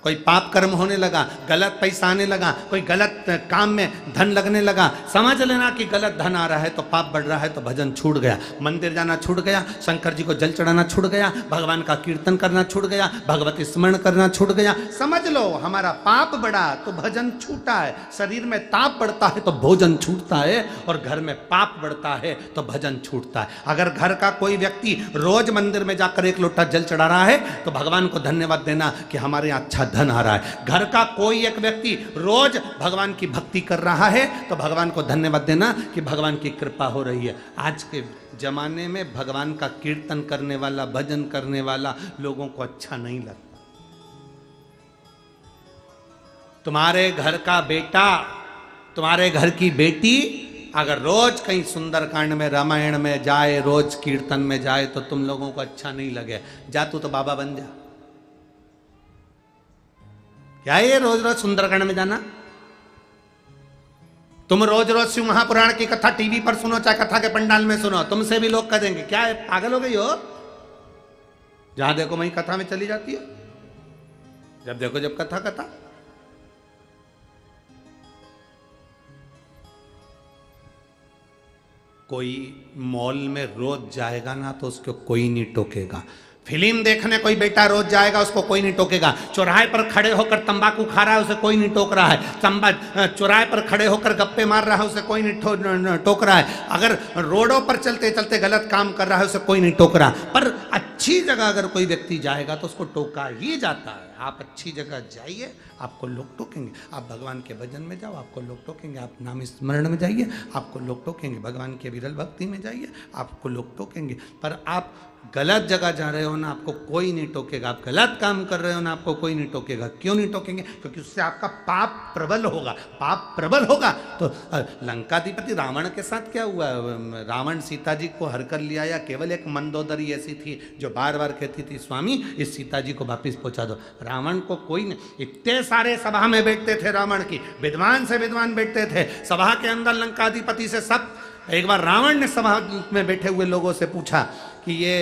कोई पाप कर्म होने लगा, गलत पैसा आने लगा, कोई गलत काम में धन लगने लगा, समझ लेना कि गलत धन आ रहा है तो पाप बढ़ रहा है, तो भजन छूट गया, मंदिर जाना छूट गया, शंकर जी को जल चढ़ाना छूट गया, भगवान का कीर्तन करना छूट गया, भगवत स्मरण करना छूट गया। समझ लो हमारा पाप बढ़ा तो भजन छूटा है, शरीर में ताप बढ़ता है तो भोजन छूटता है, और घर में पाप बढ़ता है तो भजन छूटता है। अगर घर का कोई व्यक्ति रोज मंदिर में जाकर एक लोटा जल चढ़ा रहा है तो भगवान को धन्यवाद देना कि हमारे यहाँ अच्छा धन आ रहा है। घर का कोई एक व्यक्ति रोज भगवान की भक्ति कर रहा है तो भगवान को धन्यवाद देना कि भगवान की कृपा हो रही है। आज के जमाने में भगवान का कीर्तन करने वाला, भजन करने वाला लोगों को अच्छा नहीं लगता। तुम्हारे घर का बेटा, तुम्हारे घर की बेटी अगर रोज कहीं सुंदरकांड में, रामायण में जाए, रोज कीर्तन में जाए तो तुम लोगों को अच्छा नहीं लगे। जा तू तो बाबा बन जा। क्या है ये रोज रोज सुंदरकांड में जाना? तुम रोज रोज शिव महापुराण की कथा टीवी पर सुनो, चाहे कथा के पंडाल में सुनो, तुमसे भी लोग कह देंगे क्या है, पागल हो गई हो? जहां देखो वहीं कथा में चली जाती है, जब देखो जब कथा कथा। कोई मॉल में रोज जाएगा ना तो उसको कोई नहीं टोकेगा। फिल्म देखने कोई बेटा रोज जाएगा, उसको कोई नहीं टोकेगा। चौराहे पर खड़े होकर तंबाकू खा रहा है, उसे कोई नहीं टोक रहा है। चौराहे पर खड़े होकर गप्पे मार रहा है, उसे कोई नहीं टोक रहा है। अगर रोडों पर चलते चलते गलत काम कर रहा है, उसे कोई नहीं टोक रहा। पर अच्छी जगह अगर कोई व्यक्ति जाएगा तो उसको टोका ही जाता है। आप अच्छी जगह जाइए, आपको लोग टोकेंगे। आप भगवान के भजन में जाओ, आपको लोग टोकेंगे। आप नाम स्मरण में जाइए, आपको लोग टोकेंगे। भगवान के विरल भक्ति में जाइए, आपको लोग टोकेंगे। पर आप गलत जगह जा रहे हो ना, आपको कोई नहीं टोकेगा। आप गलत काम कर रहे हो ना, आपको कोई नहीं टोकेगा। क्यों नहीं टोकेंगे? क्योंकि उससे आपका पाप प्रबल होगा। पाप प्रबल होगा तो लंकाधिपति रावण के साथ क्या हुआ? रावण सीता जी को हर कर ले आया। केवल एक मंदोदरी ऐसी थी जो बार बार कहती थी, स्वामी इस सीता जी को वापिस पहुंचा दो। रावण को कोई नहीं, इतने सारे सभा में बैठते थे रावण की, विद्वान से विद्वान बैठते थे सभा के अंदर लंकाधिपति से सब। एक बार रावण ने सभा में बैठे हुए लोगों से पूछा कि ये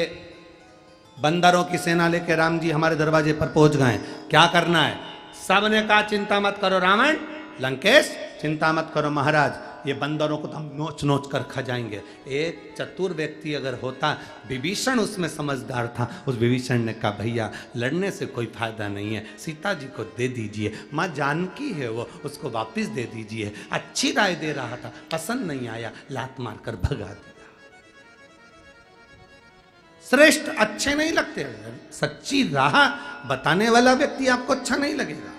बंदरों की सेना लेकर राम जी हमारे दरवाजे पर पहुंच गए, क्या करना है? सबने कहा चिंता मत करो रावण, लंकेश चिंता मत करो महाराज, ये बंदरों को तो हम नोच नोच कर खा जाएंगे। एक चतुर व्यक्ति अगर होता, विभीषण उसमें समझदार था, उस विभीषण ने कहा भैया लड़ने से कोई फायदा नहीं है, सीता जी को दे दीजिए, माँ जानकी है वो, उसको वापस दे दीजिए। अच्छी राय दे रहा था, पसंद नहीं आया, लात मारकर भगा दिया। श्रेष्ठ अच्छे नहीं लगते, सच्ची राह बताने वाला व्यक्ति आपको अच्छा नहीं लगेगा।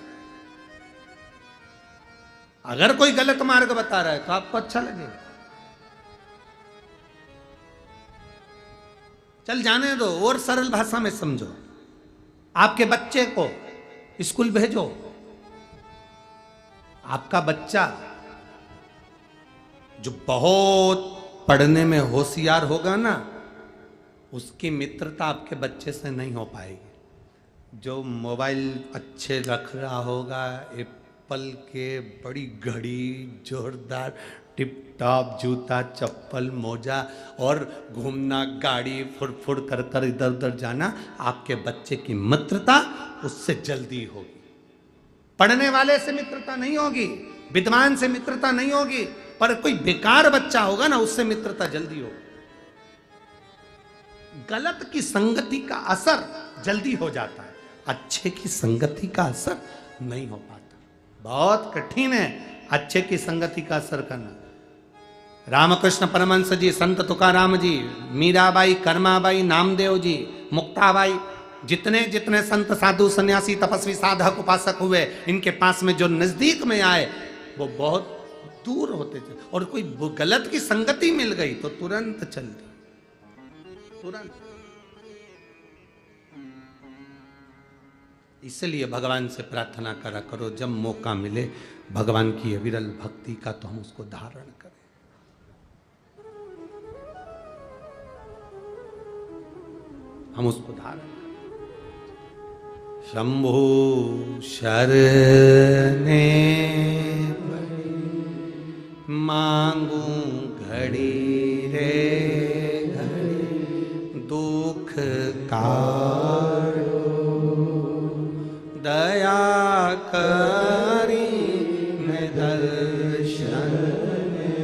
अगर कोई गलत मार्ग बता रहा है तो आपको अच्छा लगेगा। चल जाने दो, और सरल भाषा में समझो। आपके बच्चे को स्कूल भेजो, आपका बच्चा जो बहुत पढ़ने में होशियार होगा ना, उसकी मित्रता आपके बच्चे से नहीं हो पाएगी। जो मोबाइल अच्छे रख रहा होगा, एप्पल के बड़ी घड़ी, जोरदार टिप टॉप जूता चप्पल मोजा और घूमना गाड़ी फुर कर कर इधर उधर जाना, आपके बच्चे की मित्रता उससे जल्दी होगी। पढ़ने वाले से मित्रता नहीं होगी, विद्वान से मित्रता नहीं होगी, पर कोई बेकार बच्चा होगा ना, उससे मित्रता जल्दी होगी। गलत की संगति का असर जल्दी हो जाता है, अच्छे की संगति का असर नहीं हो पाता। बहुत कठिन है अच्छे की संगति का असर करना। रामकृष्ण परमहंस जी, संत तुकाराम जी, मीराबाई, कर्माबाई, नामदेव जी, मुक्ताबाई, जितने जितने संत साधु सन्यासी तपस्वी साधक उपासक हुए, इनके पास में जो नजदीक में आए वो बहुत दूर होते थे, और कोई गलत की संगति मिल गई तो तुरंत चल दी, तुरंत। इसलिए भगवान से प्रार्थना करा करो, जब मौका मिले भगवान की अविरल भक्ति का, तो हम उसको धारण करें। हम उसको धारण करें। शंभो शरणे मांगू घड़ी रे घड़ी, दुख कारो दया करी मैं दर्शन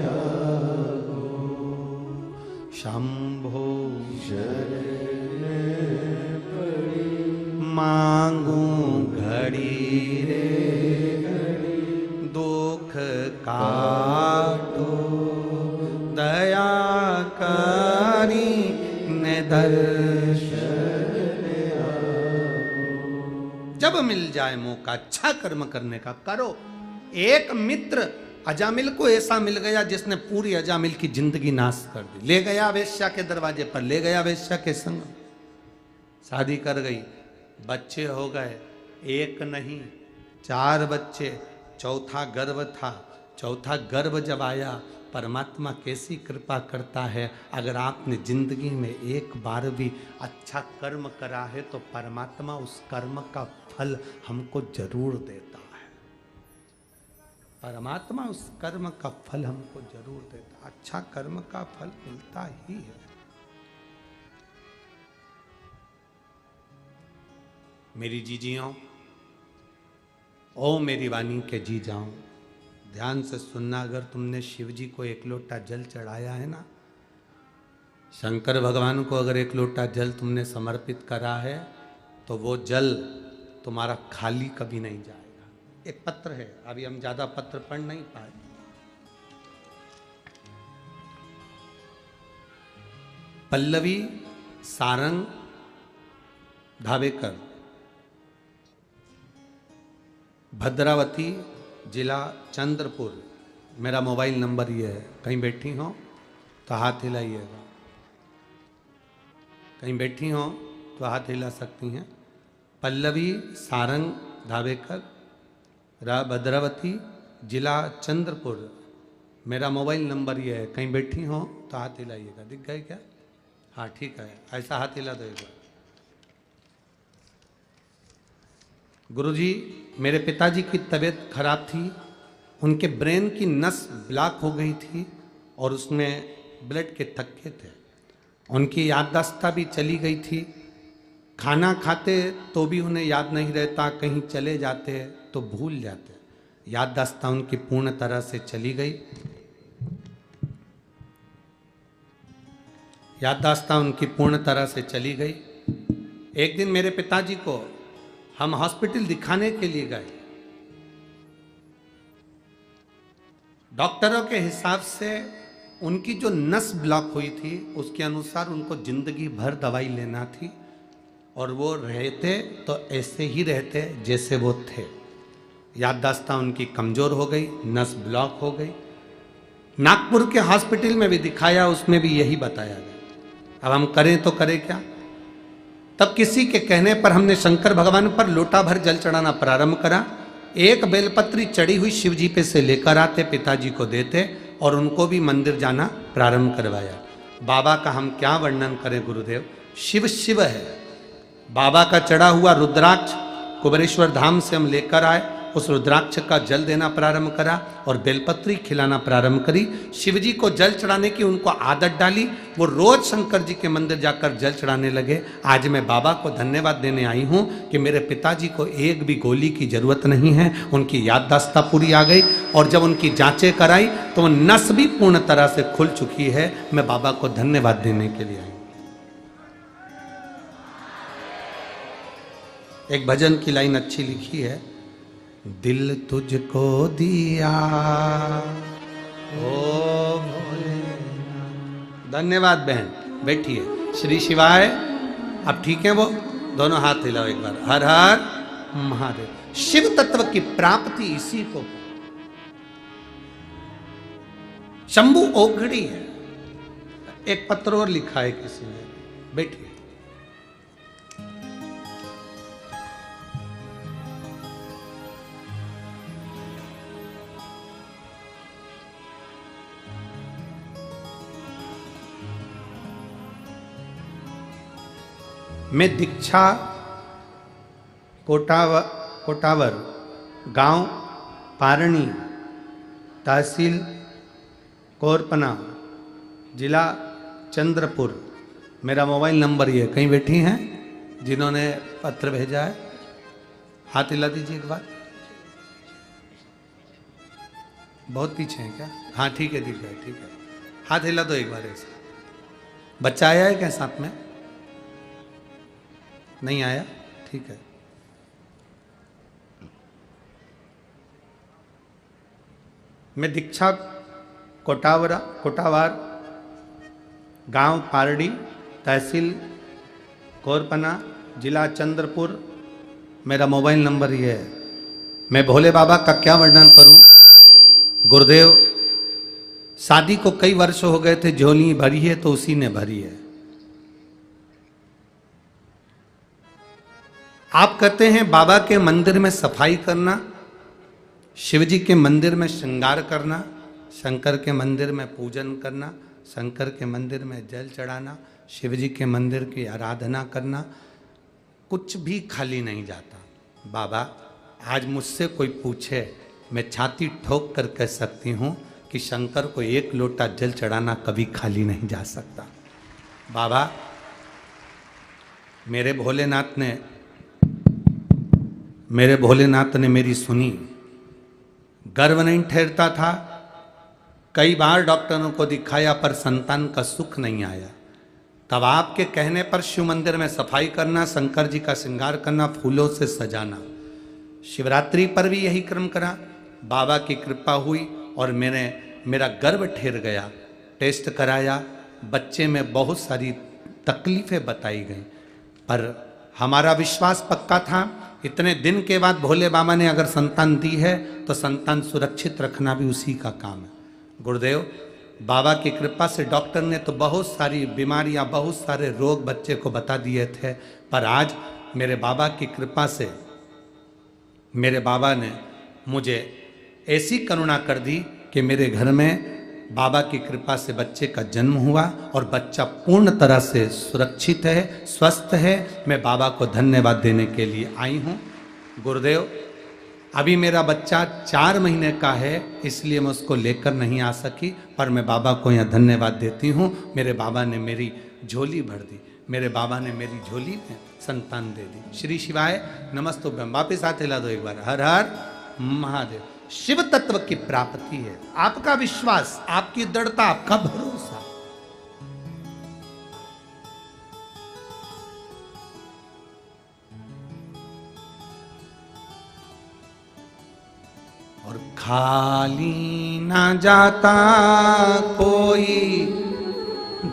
आगो। शंभो मांगू घड़ी रे घड़ी, दुख काटो दया करी ने दर्शन आगो। जब मिल जाए मौका अच्छा कर्म करने का करो। एक मित्र अजामिल को ऐसा मिल गया जिसने पूरी अजामिल की जिंदगी नाश कर दी। ले गया वेश्या के दरवाजे पर, ले गया वेश्या के संग, शादी कर गई, बच्चे हो गए, एक नहीं 4 बच्चे, चौथा गर्भ था। चौथा गर्भ जब आया, परमात्मा कैसी कृपा करता है, अगर आपने जिंदगी में एक बार भी अच्छा कर्म करा है तो परमात्मा उस कर्म का फल हमको जरूर देता है। परमात्मा उस कर्म का फल हमको जरूर देता है, अच्छा कर्म का फल मिलता ही है। मेरी जीजियों, ओ मेरी वाणी के जी जाऊं, ध्यान से सुनना। अगर तुमने शिव जी को 1 लोटा जल चढ़ाया है ना, शंकर भगवान को अगर 1 लोटा जल तुमने समर्पित करा है, तो वो जल तुम्हारा खाली कभी नहीं जाएगा। एक पत्र है, अभी हम ज्यादा पत्र पढ़ नहीं पाए। पल्लवी सारंग धावेकर, भद्रावती जिला चंद्रपुर। मेरा मोबाइल नंबर ये है, कहीं बैठी हो तो हाथ हिलाइएगा, कहीं बैठी हो तो हाथ हिला सकती हैं। पल्लवी सारंग धावेकर, भद्रावती जिला चंद्रपुर। मेरा मोबाइल नंबर ये है, कहीं बैठी हो तो हाथ हिलाइएगा। दिख गए क्या? हाँ ठीक है, ऐसा हाथ हिला दो एक बार। गुरुजी, मेरे पिताजी की तबीयत खराब थी, उनके ब्रेन की नस ब्लॉक हो गई थी और उसमें ब्लड के थक्के थे। उनकी याददाश्त भी चली गई थी, खाना खाते तो भी उन्हें याद नहीं रहता, कहीं चले जाते तो भूल जाते। याददाश्त उनकी पूर्ण तरह से चली गई, याददाश्त उनकी पूर्ण तरह से चली गई। एक दिन मेरे पिताजी को हम हॉस्पिटल दिखाने के लिए गए। डॉक्टरों के हिसाब से उनकी जो नस ब्लॉक हुई थी उसके अनुसार उनको जिंदगी भर दवाई लेना थी, और वो रहते तो ऐसे ही रहते जैसे वो थे। याददाश्त उनकी कमज़ोर हो गई, नस ब्लॉक हो गई। नागपुर के हॉस्पिटल में भी दिखाया, उसमें भी यही बताया गया। अब हम करें तो करें क्या? तब किसी के कहने पर हमने शंकर भगवान पर लोटा भर जल चढ़ाना प्रारंभ करा। एक बेलपत्री चढ़ी हुई शिव जी पे से लेकर आते, पिताजी को देते और उनको भी मंदिर जाना प्रारंभ करवाया। बाबा का हम क्या वर्णन करें गुरुदेव, शिव शिव है। बाबा का चढ़ा हुआ रुद्राक्ष कुबेरेश्वर धाम से हम लेकर आए, उस रुद्राक्ष का जल देना प्रारंभ करा और बेलपत्री खिलाना प्रारंभ करी। शिवजी को जल चढ़ाने की उनको आदत डाली। वो रोज शंकर जी के मंदिर जाकर जल चढ़ाने लगे। आज मैं बाबा को धन्यवाद देने आई हूँ कि मेरे पिताजी को एक भी गोली की जरूरत नहीं है, उनकी याददाश्त पूरी आ गई और जब उनकी जांचें कराई तो नस भी पूर्ण तरह से खुल चुकी है। मैं बाबा को धन्यवाद देने के लिए आई। एक भजन की लाइन अच्छी लिखी है, दिल तुझको दिया ओ भोले। धन्यवाद बहन, बैठिए। श्री शिवाय। अब ठीक है वो दोनों हाथ हिलाओ एक बार। हर हर महादेव। शिव तत्व की प्राप्ति इसी को शंभु ओघड़ी है। एक पत्र और लिखा है किसी ने, बैठिए। मैं दीक्षा कोटावर गांव पारणी तहसील कोरपना जिला चंद्रपुर। मेरा मोबाइल नंबर ये। कहीं बैठी हैं जिन्होंने पत्र भेजा है? हाथ हिला दीजिए एक बार। बहुत पीछे हैं क्या? हाँ ठीक है, ठीक है, ठीक है। हाथ हिला दो एक बार ऐसा। बच्चा आया है क्या साथ में? नहीं आया? ठीक है। मैं दीक्षा कोटावार गांव पारडी तहसील कोरपना जिला चंद्रपुर। मेरा मोबाइल नंबर ये है। मैं भोले बाबा का क्या वर्णन करूं। गुरुदेव, शादी को कई वर्ष हो गए थे, झोली भरी है तो उसी ने भरी है। आप कहते हैं बाबा के मंदिर में सफाई करना, शिव जी के मंदिर में श्रृंगार करना, शंकर के मंदिर में पूजन करना, शंकर के मंदिर में जल चढ़ाना, शिव जी के मंदिर की आराधना करना, कुछ भी खाली नहीं जाता। बाबा, आज मुझसे कोई पूछे, मैं छाती ठोक कर कह सकती हूँ कि शंकर को एक लोटा जल चढ़ाना कभी खाली नहीं जा सकता। बाबा, मेरे भोलेनाथ ने मेरी सुनी। गर्व नहीं ठहरता था। कई बार डॉक्टरों को दिखाया पर संतान का सुख नहीं आया। तब आपके कहने पर शिव मंदिर में सफाई करना, शंकर जी का श्रृंगार करना, फूलों से सजाना। शिवरात्रि पर भी यही क्रम करा। बाबा की कृपा हुई और मेरा गर्व ठहर गया। टेस्ट कराया, बच्चे में बहुत सारी तकलीफें बताई गई, पर हमारा विश्वास पक्का था। इतने दिन के बाद भोले बाबा ने अगर संतान दी है तो संतान सुरक्षित रखना भी उसी का काम है। गुरुदेव, बाबा की कृपा से डॉक्टर ने तो बहुत सारी बीमारियां, बहुत सारे रोग बच्चे को बता दिए थे, पर आज मेरे बाबा की कृपा से मेरे बाबा ने मुझे ऐसी करुणा कर दी कि मेरे घर में बाबा की कृपा से बच्चे का जन्म हुआ और बच्चा पूर्ण तरह से सुरक्षित है, स्वस्थ है। मैं बाबा को धन्यवाद देने के लिए आई हूँ। गुरुदेव, अभी मेरा बच्चा 4 महीने का है, इसलिए मैं उसको लेकर नहीं आ सकी, पर मैं बाबा को यहाँ धन्यवाद देती हूँ। मेरे बाबा ने मेरी झोली भर दी। मेरे बाबा ने मेरी झोली में संतान दे दी। श्री शिवाय नमस्तुभ्यम। वापिस हाथ हिला दो एक बार। हर हर महादेव। शिव तत्व की प्राप्ति है। आपका विश्वास, आपकी दृढ़ता, आपका भरोसा। और खाली ना जाता कोई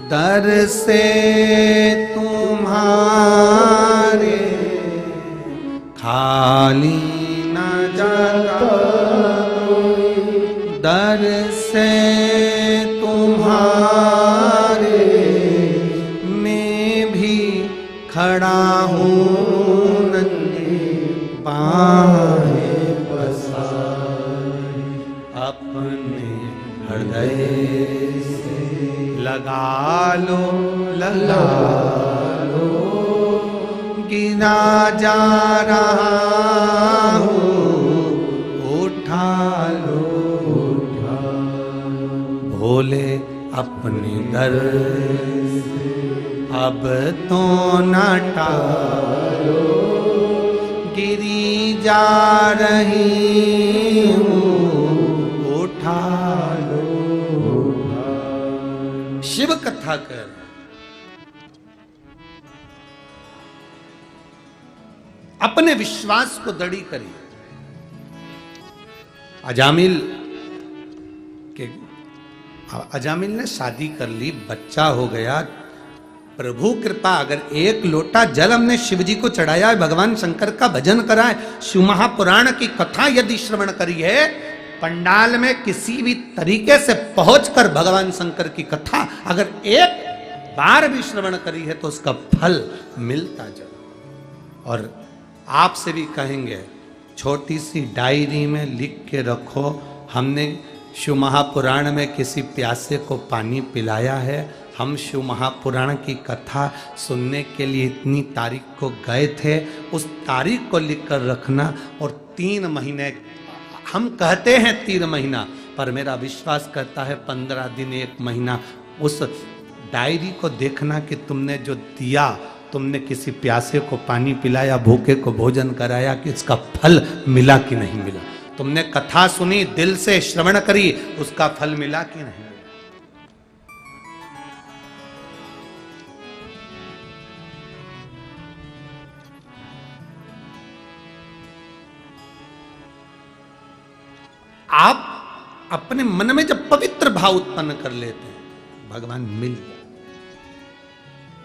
दर से तुम्हारे, खाली ना जाता दर से तुम्हारे, मैं भी खड़ा हूँ नंगे बाहें पसारे, अपने हृदय से लगा लो गिना जा रहा हूँ उठा लो, भोले अपने दर अब तो न टालो, गिरी जा रही हूँ उठा लो। शिव कथा कर, अपने विश्वास को दृढ़ करिए। अजामिल ने शादी कर ली, बच्चा हो गया। प्रभु कृपा, अगर एक लोटा जल हमने शिव जी को चढ़ाया है, भगवान शंकर का भजन करा है, शिव महापुराण की कथा यदि श्रवण करी है, पंडाल में किसी भी तरीके से पहुंचकर भगवान शंकर की कथा अगर एक बार भी श्रवण करी है तो उसका फल मिलता जाए। और आपसे भी कहेंगे, छोटी सी डायरी में लिख के रखो, हमने शिव महापुराण में किसी प्यासे को पानी पिलाया है, हम शिव महापुराण की कथा सुनने के लिए इतनी तारीख को गए थे, उस तारीख को लिख कर रखना। और 3 महीने, हम कहते हैं 3 महीना, पर मेरा विश्वास करता है 15 दिन 1 महीना उस डायरी को देखना कि तुमने जो दिया, तुमने किसी प्यासे को पानी पिलाया, भूखे को भोजन कराया, कि इसका फल मिला कि नहीं मिला। तुमने कथा सुनी, दिल से श्रवण करी, उसका फल मिला कि नहीं। आप अपने मन में जब पवित्र भाव उत्पन्न कर लेते हैं, भगवान मिल गया,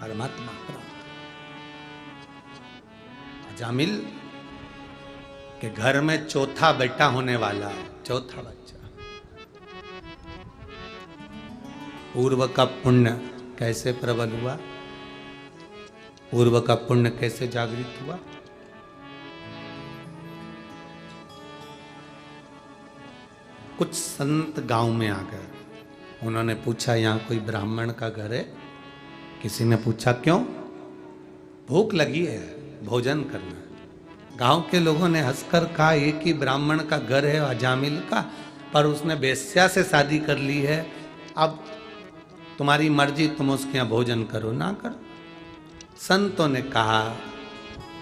परमात्मा। अजामिल के घर में चौथा बेटा होने वाला है, चौथा बच्चा। पूर्व का पुण्य कैसे प्रबल हुआ, पूर्व का पुण्य कैसे जागृत हुआ। कुछ संत गांव में आ गए, उन्होंने पूछा यहाँ कोई ब्राह्मण का घर है? किसी ने पूछा क्यों? भूख लगी है, भोजन करना। गांव के लोगों ने हंसकर कहा, एक ही ब्राह्मण का घर है अजामिल का, पर उसने वेश्या से शादी कर ली है, अब तुम्हारी मर्जी, तुम उसके यहाँ भोजन करो ना करो। संतों ने कहा,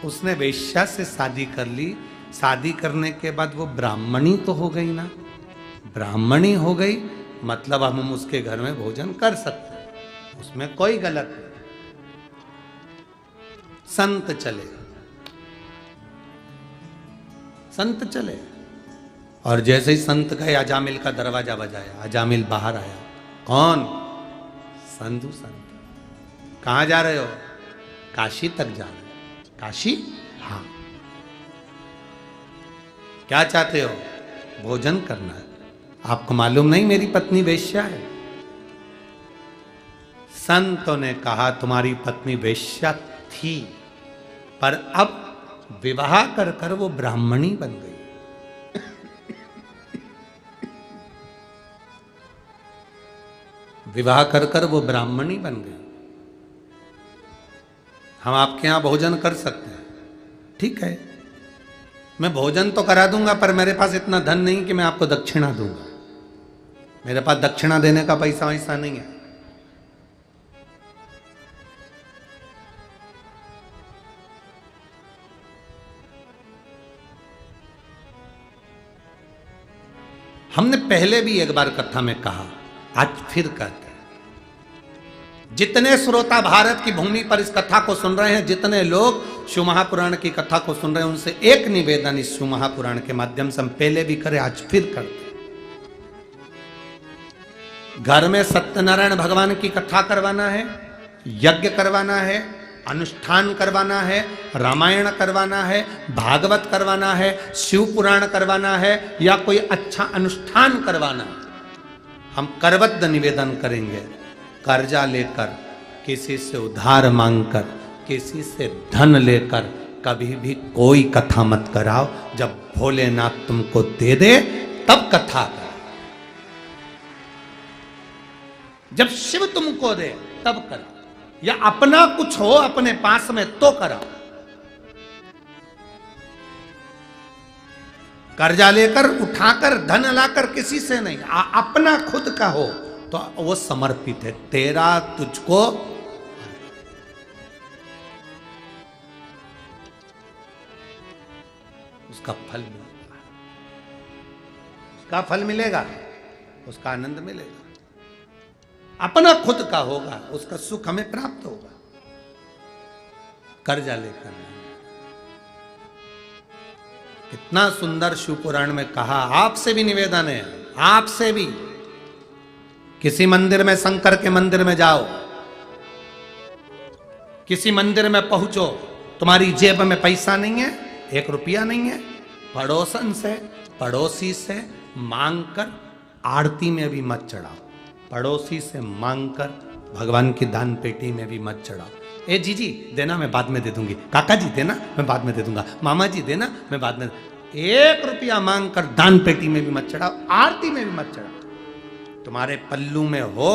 उसने वेश्या से शादी कर ली, शादी करने के बाद वो ब्राह्मणी तो हो गई ना, ब्राह्मणी हो गई मतलब हम उसके घर में भोजन कर सकते हैं, उसमें कोई गलत नहीं। संत चले, संत चले, और जैसे ही संत गए, अजामिल का दरवाजा बजाया, अजामिल बाहर आया। कौन? संधु संत। कहां जा रहे हो? काशी तक जा रहे हो। काशी? हाँ। क्या चाहते हो? भोजन करना है। आपको मालूम नहीं मेरी पत्नी वेश्या है? संतों ने कहा, तुम्हारी पत्नी वेश्या थी, पर अब विवाह कर कर वो ब्राह्मणी बन गई। विवाह कर कर वो ब्राह्मणी बन गई। हम आपके यहां भोजन कर सकते हैं, ठीक है, मैं भोजन तो करा दूंगा, पर मेरे पास इतना धन नहीं कि मैं आपको दक्षिणा दूंगा। मेरे पास दक्षिणा देने का पैसा वैसा नहीं है। हमने पहले भी एक बार कथा में कहा, आज फिर कहते हैं, जितने श्रोता भारत की भूमि पर इस कथा को सुन रहे हैं, जितने लोग शिव महापुराण की कथा को सुन रहे हैं, उनसे एक निवेदन इस शिव महापुराण के माध्यम से हम पहले भी करें, आज फिर करते हैं। घर में सत्यनारायण भगवान की कथा करवाना है, यज्ञ करवाना है, अनुष्ठान करवाना है, रामायण करवाना है, भागवत करवाना है, शिव पुराण करवाना है, या कोई अच्छा अनुष्ठान करवाना है, हम करबद्ध निवेदन करेंगे। कर्जा लेकर, किसी से उधार मांगकर, किसी से धन लेकर कभी भी कोई कथा मत कराओ। जब भोलेनाथ तुमको दे दे तब कथा करो, जब शिव तुमको दे तब करो, या अपना कुछ हो अपने पास में तो कराओ। कर्जा लेकर उठाकर धन लाकर किसी से नहीं, अपना खुद का हो तो वो समर्पित है। तेरा तुझको उसका फल मिलेगा, उसका फल मिलेगा, उसका आनंद मिलेगा। अपना खुद का होगा, उसका सुख हमें प्राप्त होगा, कर्जा लेकर नहीं। कितना सुंदर शिव पुराण में कहा। आपसे भी निवेदन है, आपसे भी, किसी मंदिर में, शंकर के मंदिर में जाओ, किसी मंदिर में पहुंचो, तुम्हारी जेब में पैसा नहीं है, 1 रुपया नहीं है, पड़ोसन से, पड़ोसी से मांगकर आरती में भी मत चढ़ाओ, पड़ोसी से मांगकर भगवान की दान पेटी में भी मत चढ़ाओ। ए जीजी देना, मैं बाद में दे दूंगी, काका जी देना, मैं बाद में दे दूंगा, मामा जी देना, मैं बाद में। 1 रुपया मांग कर दान पेटी में भी मत चढ़ाओ, आरती में भी मत चढ़ाओ। तुम्हारे पल्लू में हो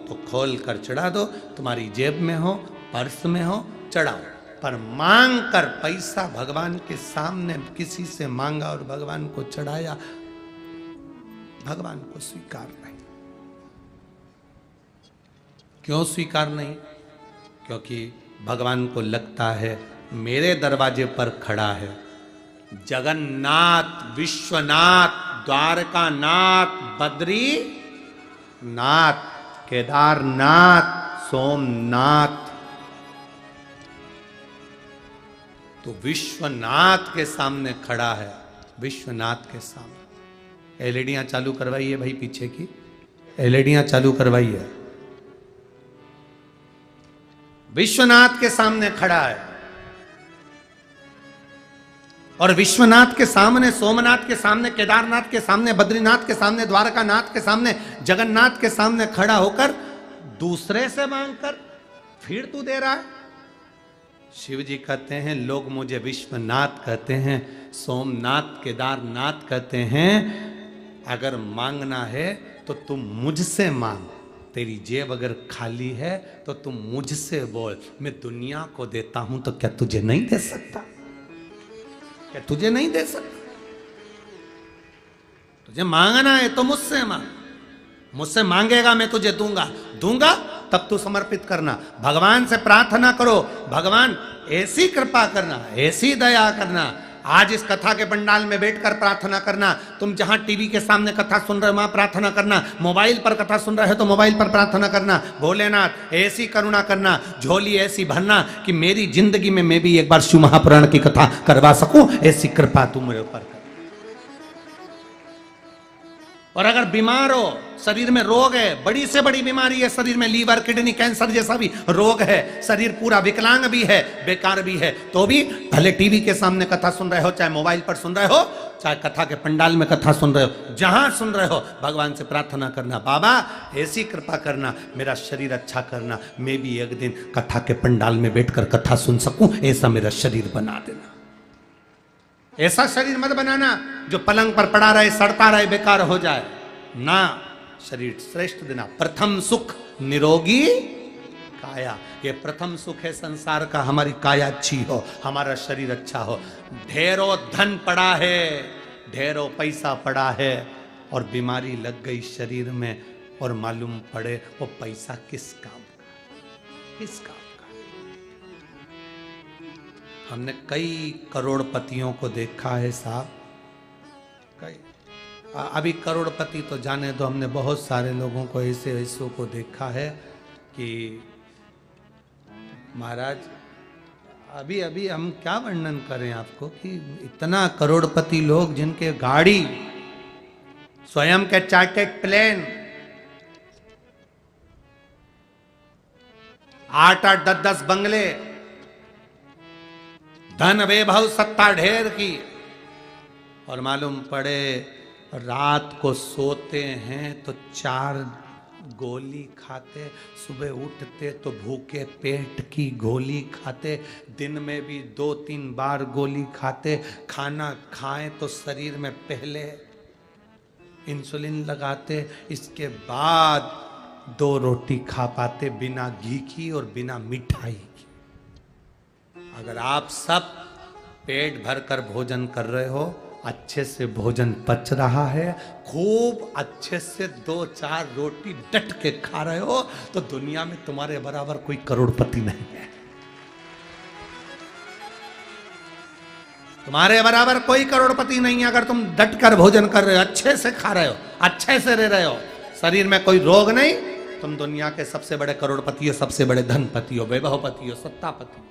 तो खोल कर चढ़ा दो, तुम्हारी जेब में हो, पर्स में हो, चढ़ाओ, पर मांग कर पैसा भगवान के सामने किसी से मांगा और भगवान को चढ़ाया, भगवान को स्वीकार नहीं। क्यों स्वीकार नहीं? क्योंकि भगवान को लगता है मेरे दरवाजे पर खड़ा है जगन्नाथ, विश्वनाथ, द्वारकानाथ, बद्रीनाथ, केदारनाथ, सोमनाथ। तो विश्वनाथ के सामने खड़ा है, विश्वनाथ के सामने। एलईडियां चालू करवाइए भाई, पीछे की एलईडियां चालू करवाइए। विश्वनाथ के सामने खड़ा है, और विश्वनाथ के सामने, सोमनाथ के सामने, केदारनाथ के सामने, बद्रीनाथ के सामने, द्वारकानाथ के सामने, जगन्नाथ के सामने खड़ा होकर दूसरे से मांगकर फिर तू दे रहा है। शिव जी कहते हैं लोग मुझे विश्वनाथ कहते हैं, सोमनाथ, केदारनाथ कहते हैं। अगर मांगना है तो तुम मुझसे मांग, तेरी जेब अगर खाली है तो तुम मुझसे बोल। मैं दुनिया को देता हूं तो क्या तुझे नहीं दे सकता? क्या तुझे नहीं दे सकता? तुझे मांगना है तो मुझसे मांग, मुझसे मांगेगा मैं तुझे दूंगा, दूंगा तब तू समर्पित करना। भगवान से प्रार्थना करो, भगवान ऐसी कृपा करना, ऐसी दया करना। आज इस कथा के पंडाल में बैठकर प्रार्थना करना, तुम जहां टीवी के सामने कथा सुन रहे हो वहां प्रार्थना करना, मोबाइल पर कथा सुन रहे हो तो मोबाइल पर प्रार्थना करना। भोलेनाथ ऐसी करुणा करना, झोली ऐसी भरना कि मेरी जिंदगी में मैं भी एक बार शिव महापुराण की कथा करवा सकूं, ऐसी कृपा तू मेरे ऊपर कर। और अगर बीमार हो, शरीर में रोग है, बड़ी से बड़ी बीमारी है शरीर में, लीवर, किडनी, कैंसर जैसा भी रोग है, शरीर पूरा विकलांग भी है, बेकार भी है, तो भी भले टीवी के सामने कथा सुन रहे हो, चाहे मोबाइल पर सुन रहे हो, चाहे कथा के पंडाल में कथा सुन रहे हो, जहां सुन रहे हो भगवान से प्रार्थना करना, बाबा ऐसी कृपा करना, मेरा शरीर अच्छा करना, मैं भी एक दिन कथा के पंडाल में बैठकर कथा सुन सकूं, ऐसा मेरा शरीर बना देना। ऐसा शरीर मत बनाना जो पलंग पर पड़ा रहे, सड़ता रहे, बेकार हो जाए ना। शरीर श्रेष्ठ देना। प्रथम सुख निरोगी काया, ये प्रथम सुख है संसार का, हमारी काया अच्छी हो, हमारा शरीर अच्छा हो। ढेरों धन पड़ा है, ढेरों पैसा पड़ा है, और बीमारी लग गई शरीर में, और मालूम पड़े वो पैसा किस काम का, किस काम का। हमने कई करोड़पतियों को देखा है साहब, कई। अभी करोड़पति तो जाने दो, हमने बहुत सारे लोगों को ऐसे ऐसों को देखा है कि महाराज अभी अभी हम क्या वर्णन करें आपको, कि इतना करोड़पति लोग जिनके गाड़ी स्वयं के चार्टेड प्लेन, 8-8, 10-10 बंगले, धन वैभव, सत्ता ढेर की, और मालूम पड़े रात को सोते हैं तो 4 गोली खाते, सुबह उठते तो भूखे पेट की गोली खाते, दिन में भी 2-3 बार गोली खाते, खाना खाएं तो शरीर में पहले इंसुलिन लगाते, इसके बाद 2 रोटी खा पाते बिना घी की और बिना मिठाई की। अगर आप सब पेट भर कर भोजन कर रहे हो अच्छे से भोजन पच रहा है, खूब अच्छे से 2-4 रोटी डट के खा रहे हो, तो दुनिया में तुम्हारे बराबर कोई करोड़पति नहीं है। तुम्हारे बराबर कोई करोड़पति नहीं है अगर तुम डट कर भोजन कर रहे हो, अच्छे से खा रहे हो, अच्छे से रह रहे हो, शरीर में कोई रोग नहीं, तुम दुनिया के सबसे बड़े करोड़पति हो, सबसे बड़े धनपति हो, वैभवपति हो, सत्तापति हो।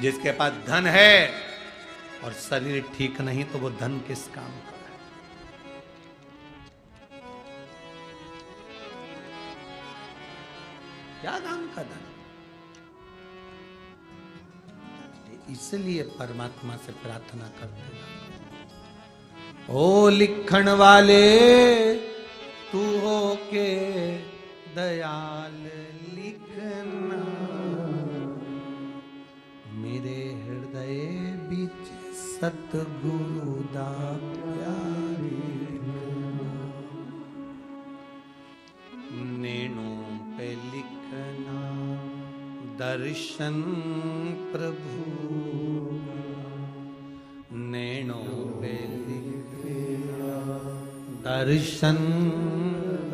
जिसके पास धन है और शरीर ठीक नहीं तो वो धन किस काम का है? क्या काम का धन? इसलिए परमात्मा से प्रार्थना करते हैं, ओ लिखण वाले तू हो के दयाल लिखना, मेरे हृदय बीच सतगुरु दा प्यार लिखना, नैनों पे लिखना दर्शन प्रभु, नैनों पे लिखना दर्शन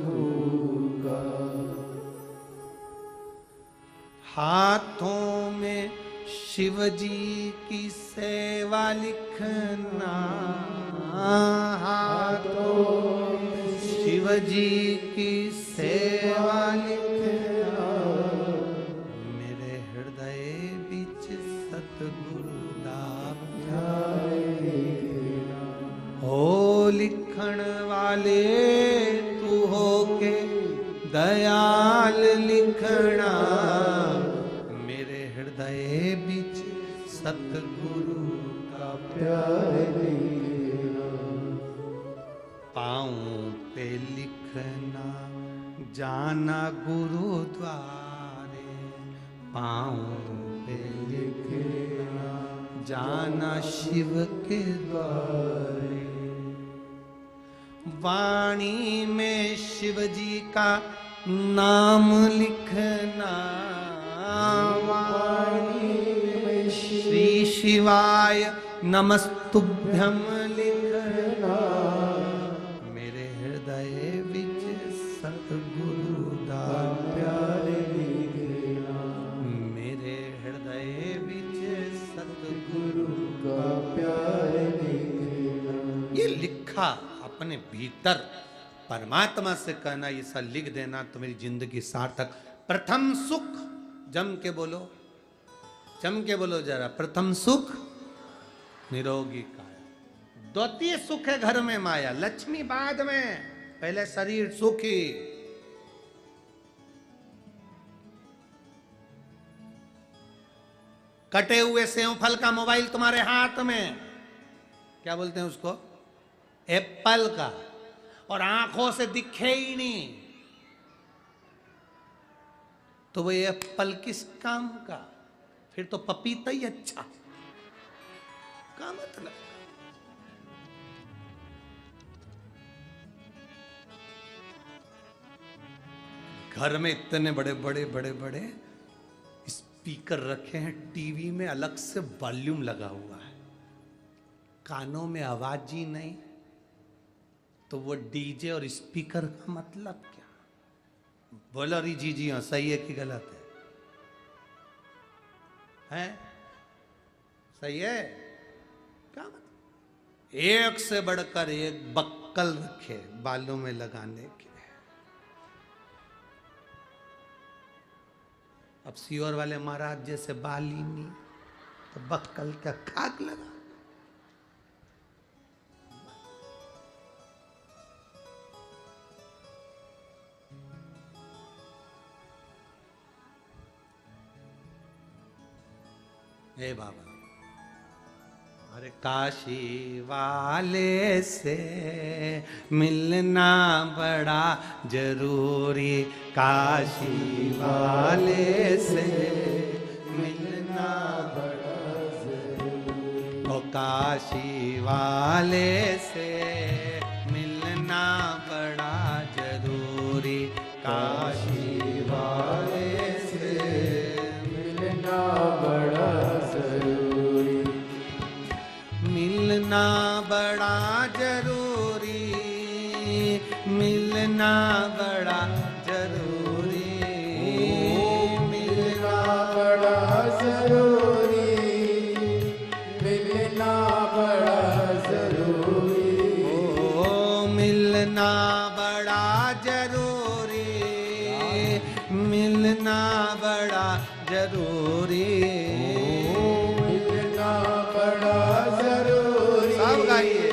होगा, हाथों में शिव जी की सेवा लिखना, हाथों में शिव जी की सेवा लिखना, मेरे हृदय बीच सतगुरु दा प्यार लिखना, ओ लिखण वाले तू हो के दयाल लिखना, मेरे हृदय बीच सतगुरु का प्यार लिखना, पाँव पे लिखना जाना गुरुद्वारे, पाँव पे लिखना जाना शिव के द्वारे, वाणी में शिव जी का नाम लिखना, वाणी में श्री शिवाय नमस्तुभ्यं लिखना, मेरे हृदय विच सतगुरु दा प्यार लिखना, मेरे हृदय विच सतगुरु का प्यार लिखना। ये लिखा अपने भीतर परमात्मा से कहना, ये सब लिख देना तो मेरी जिंदगी सार्थक। प्रथम सुख, जम के बोलो, जम के बोलो जरा, प्रथम सुख निरोगी काया, द्वितीय सुख है घर में माया, लक्ष्मी बाद में, पहले शरीर सुखी। कटे हुए सेव फल का मोबाइल तुम्हारे हाथ में, क्या बोलते हैं उसको, एप्पल का, और आंखों से दिखे ही नहीं, तो वो एप्पल किस काम का? फिर तो पपीता ही अच्छा, क्या मतलब? घर में इतने बड़े बड़े बड़े बड़े स्पीकर रखे हैं, टीवी में अलग से वॉल्यूम लगा हुआ है, कानों में आवाज ही नहीं, तो वो डीजे और स्पीकर का मतलब क्या? बोलो री जी हाँ, सही है कि गलत है? सही है? क्या मतलब? एक से बढ़कर एक बक्कल रखे बालों में लगाने के। अब सियोर वाले महाराज जैसे बाल ही नहीं, तो बक्कल क्या खाक लगा? हे बाबा, अरे काशी वाले से मिलना बड़ा जरूरी, काशी वाले से मिलना बड़ा जरूरी, ओ काशी वाले से मिलना बड़ा जरूरी, काशी वाले से मिलना बड़ा जरूरी, मिलना मिलना बड़ा जरूरी, मिलना बड़ा जरूरी, मिलना बड़ा जरूरी, ओ मिलना बड़ा जरूरी, मिलना बड़ा जरूरी, मिलना बड़ा जरूरी, सब गाइए।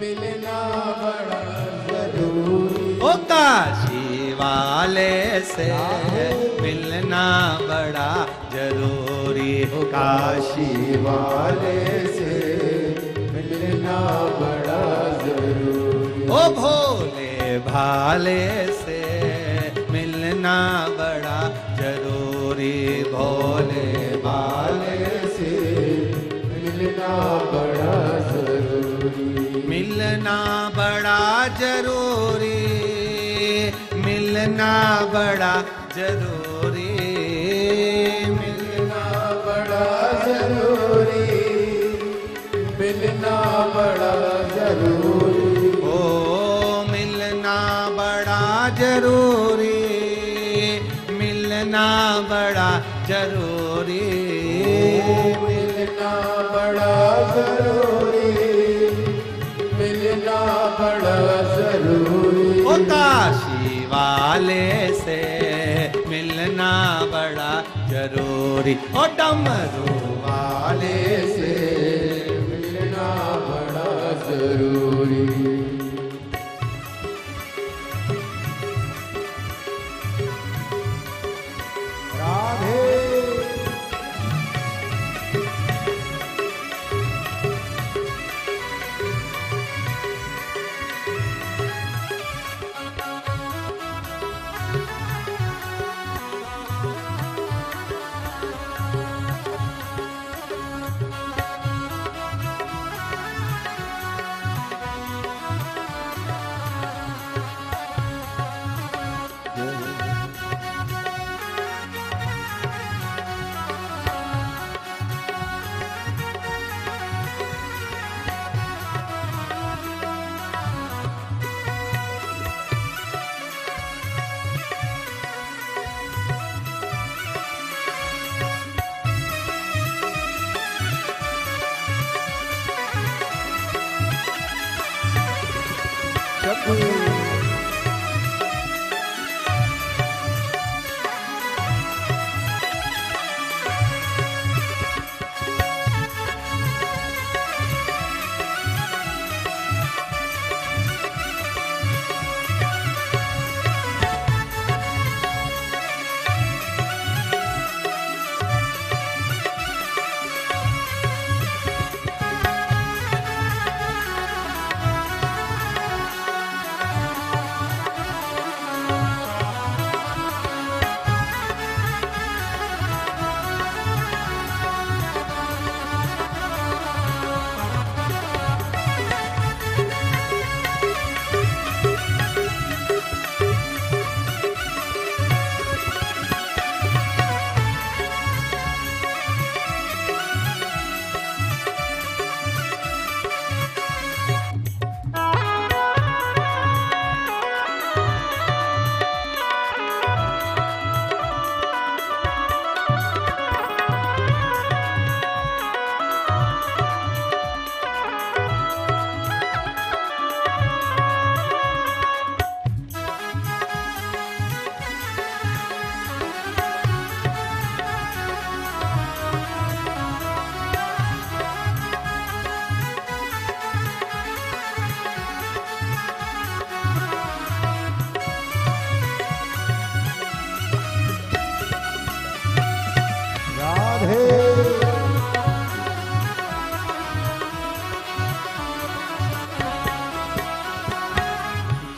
मिलना बड़ा जरूरी, ओ काशी वाले से मिलना बड़ा जरूरी, काशी वाले से मिलना बड़ा जरूरी, ओ भोले भाले से मिलना बड़ा जरूरी, भोले भाले से मिलना बड़ा जरूरी, मिलना बड़ा जरूरी, मिलना बड़ा जरूरी, मिलना बड़ा जरूरी, मिलना बड़ा जरूरी, ओ मिलना बड़ा जरूरी, मिलना बड़ा जरूरी, मिलना बड़ा जरूरी, मिलना बड़ा जरूरी, ओ काशी वाले से मिलना बड़ा जरूरी, ओ डमरू वाले से मिलना बड़ा जरूरी, राधे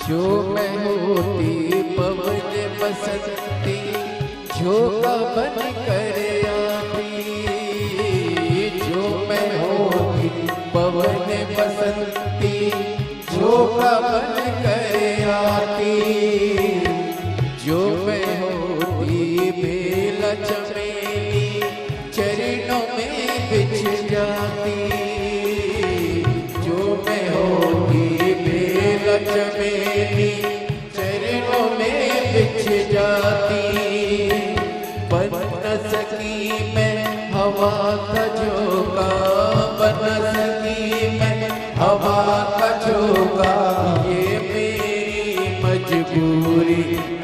जो मैं होती पवन बसंती झोंका बन कर आती, जो मैं होती पवन बसंती झोंका बन कर आती, जो मैं होती बेला चमेली चरणों में बिछ जाती, जो मैं होती बेला चमेली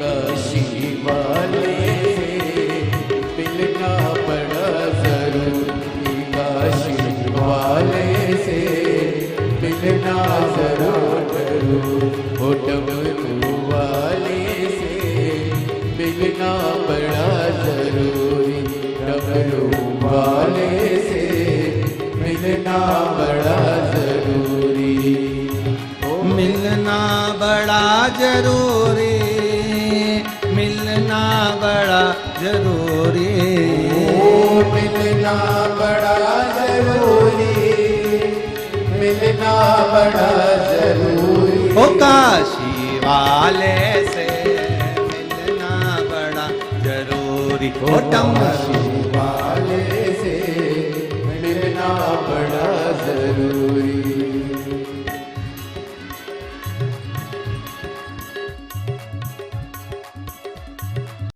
काशी वाले से मिलना बड़ा जरूरी, काशी वाले से मिलना जरूर, ओ डमरू वाले से मिलना बड़ा जरूरी, डमरू वाले से मिलना बड़ा जरूरी, मिलना बड़ा जरूरी, मिलना बड़ा जरूरी, ओ मिलना बड़ा जरूरी, मिलना बड़ा जरूरी, ओ काशी वाले से मिलना बड़ा जरूरी, ओ डमरू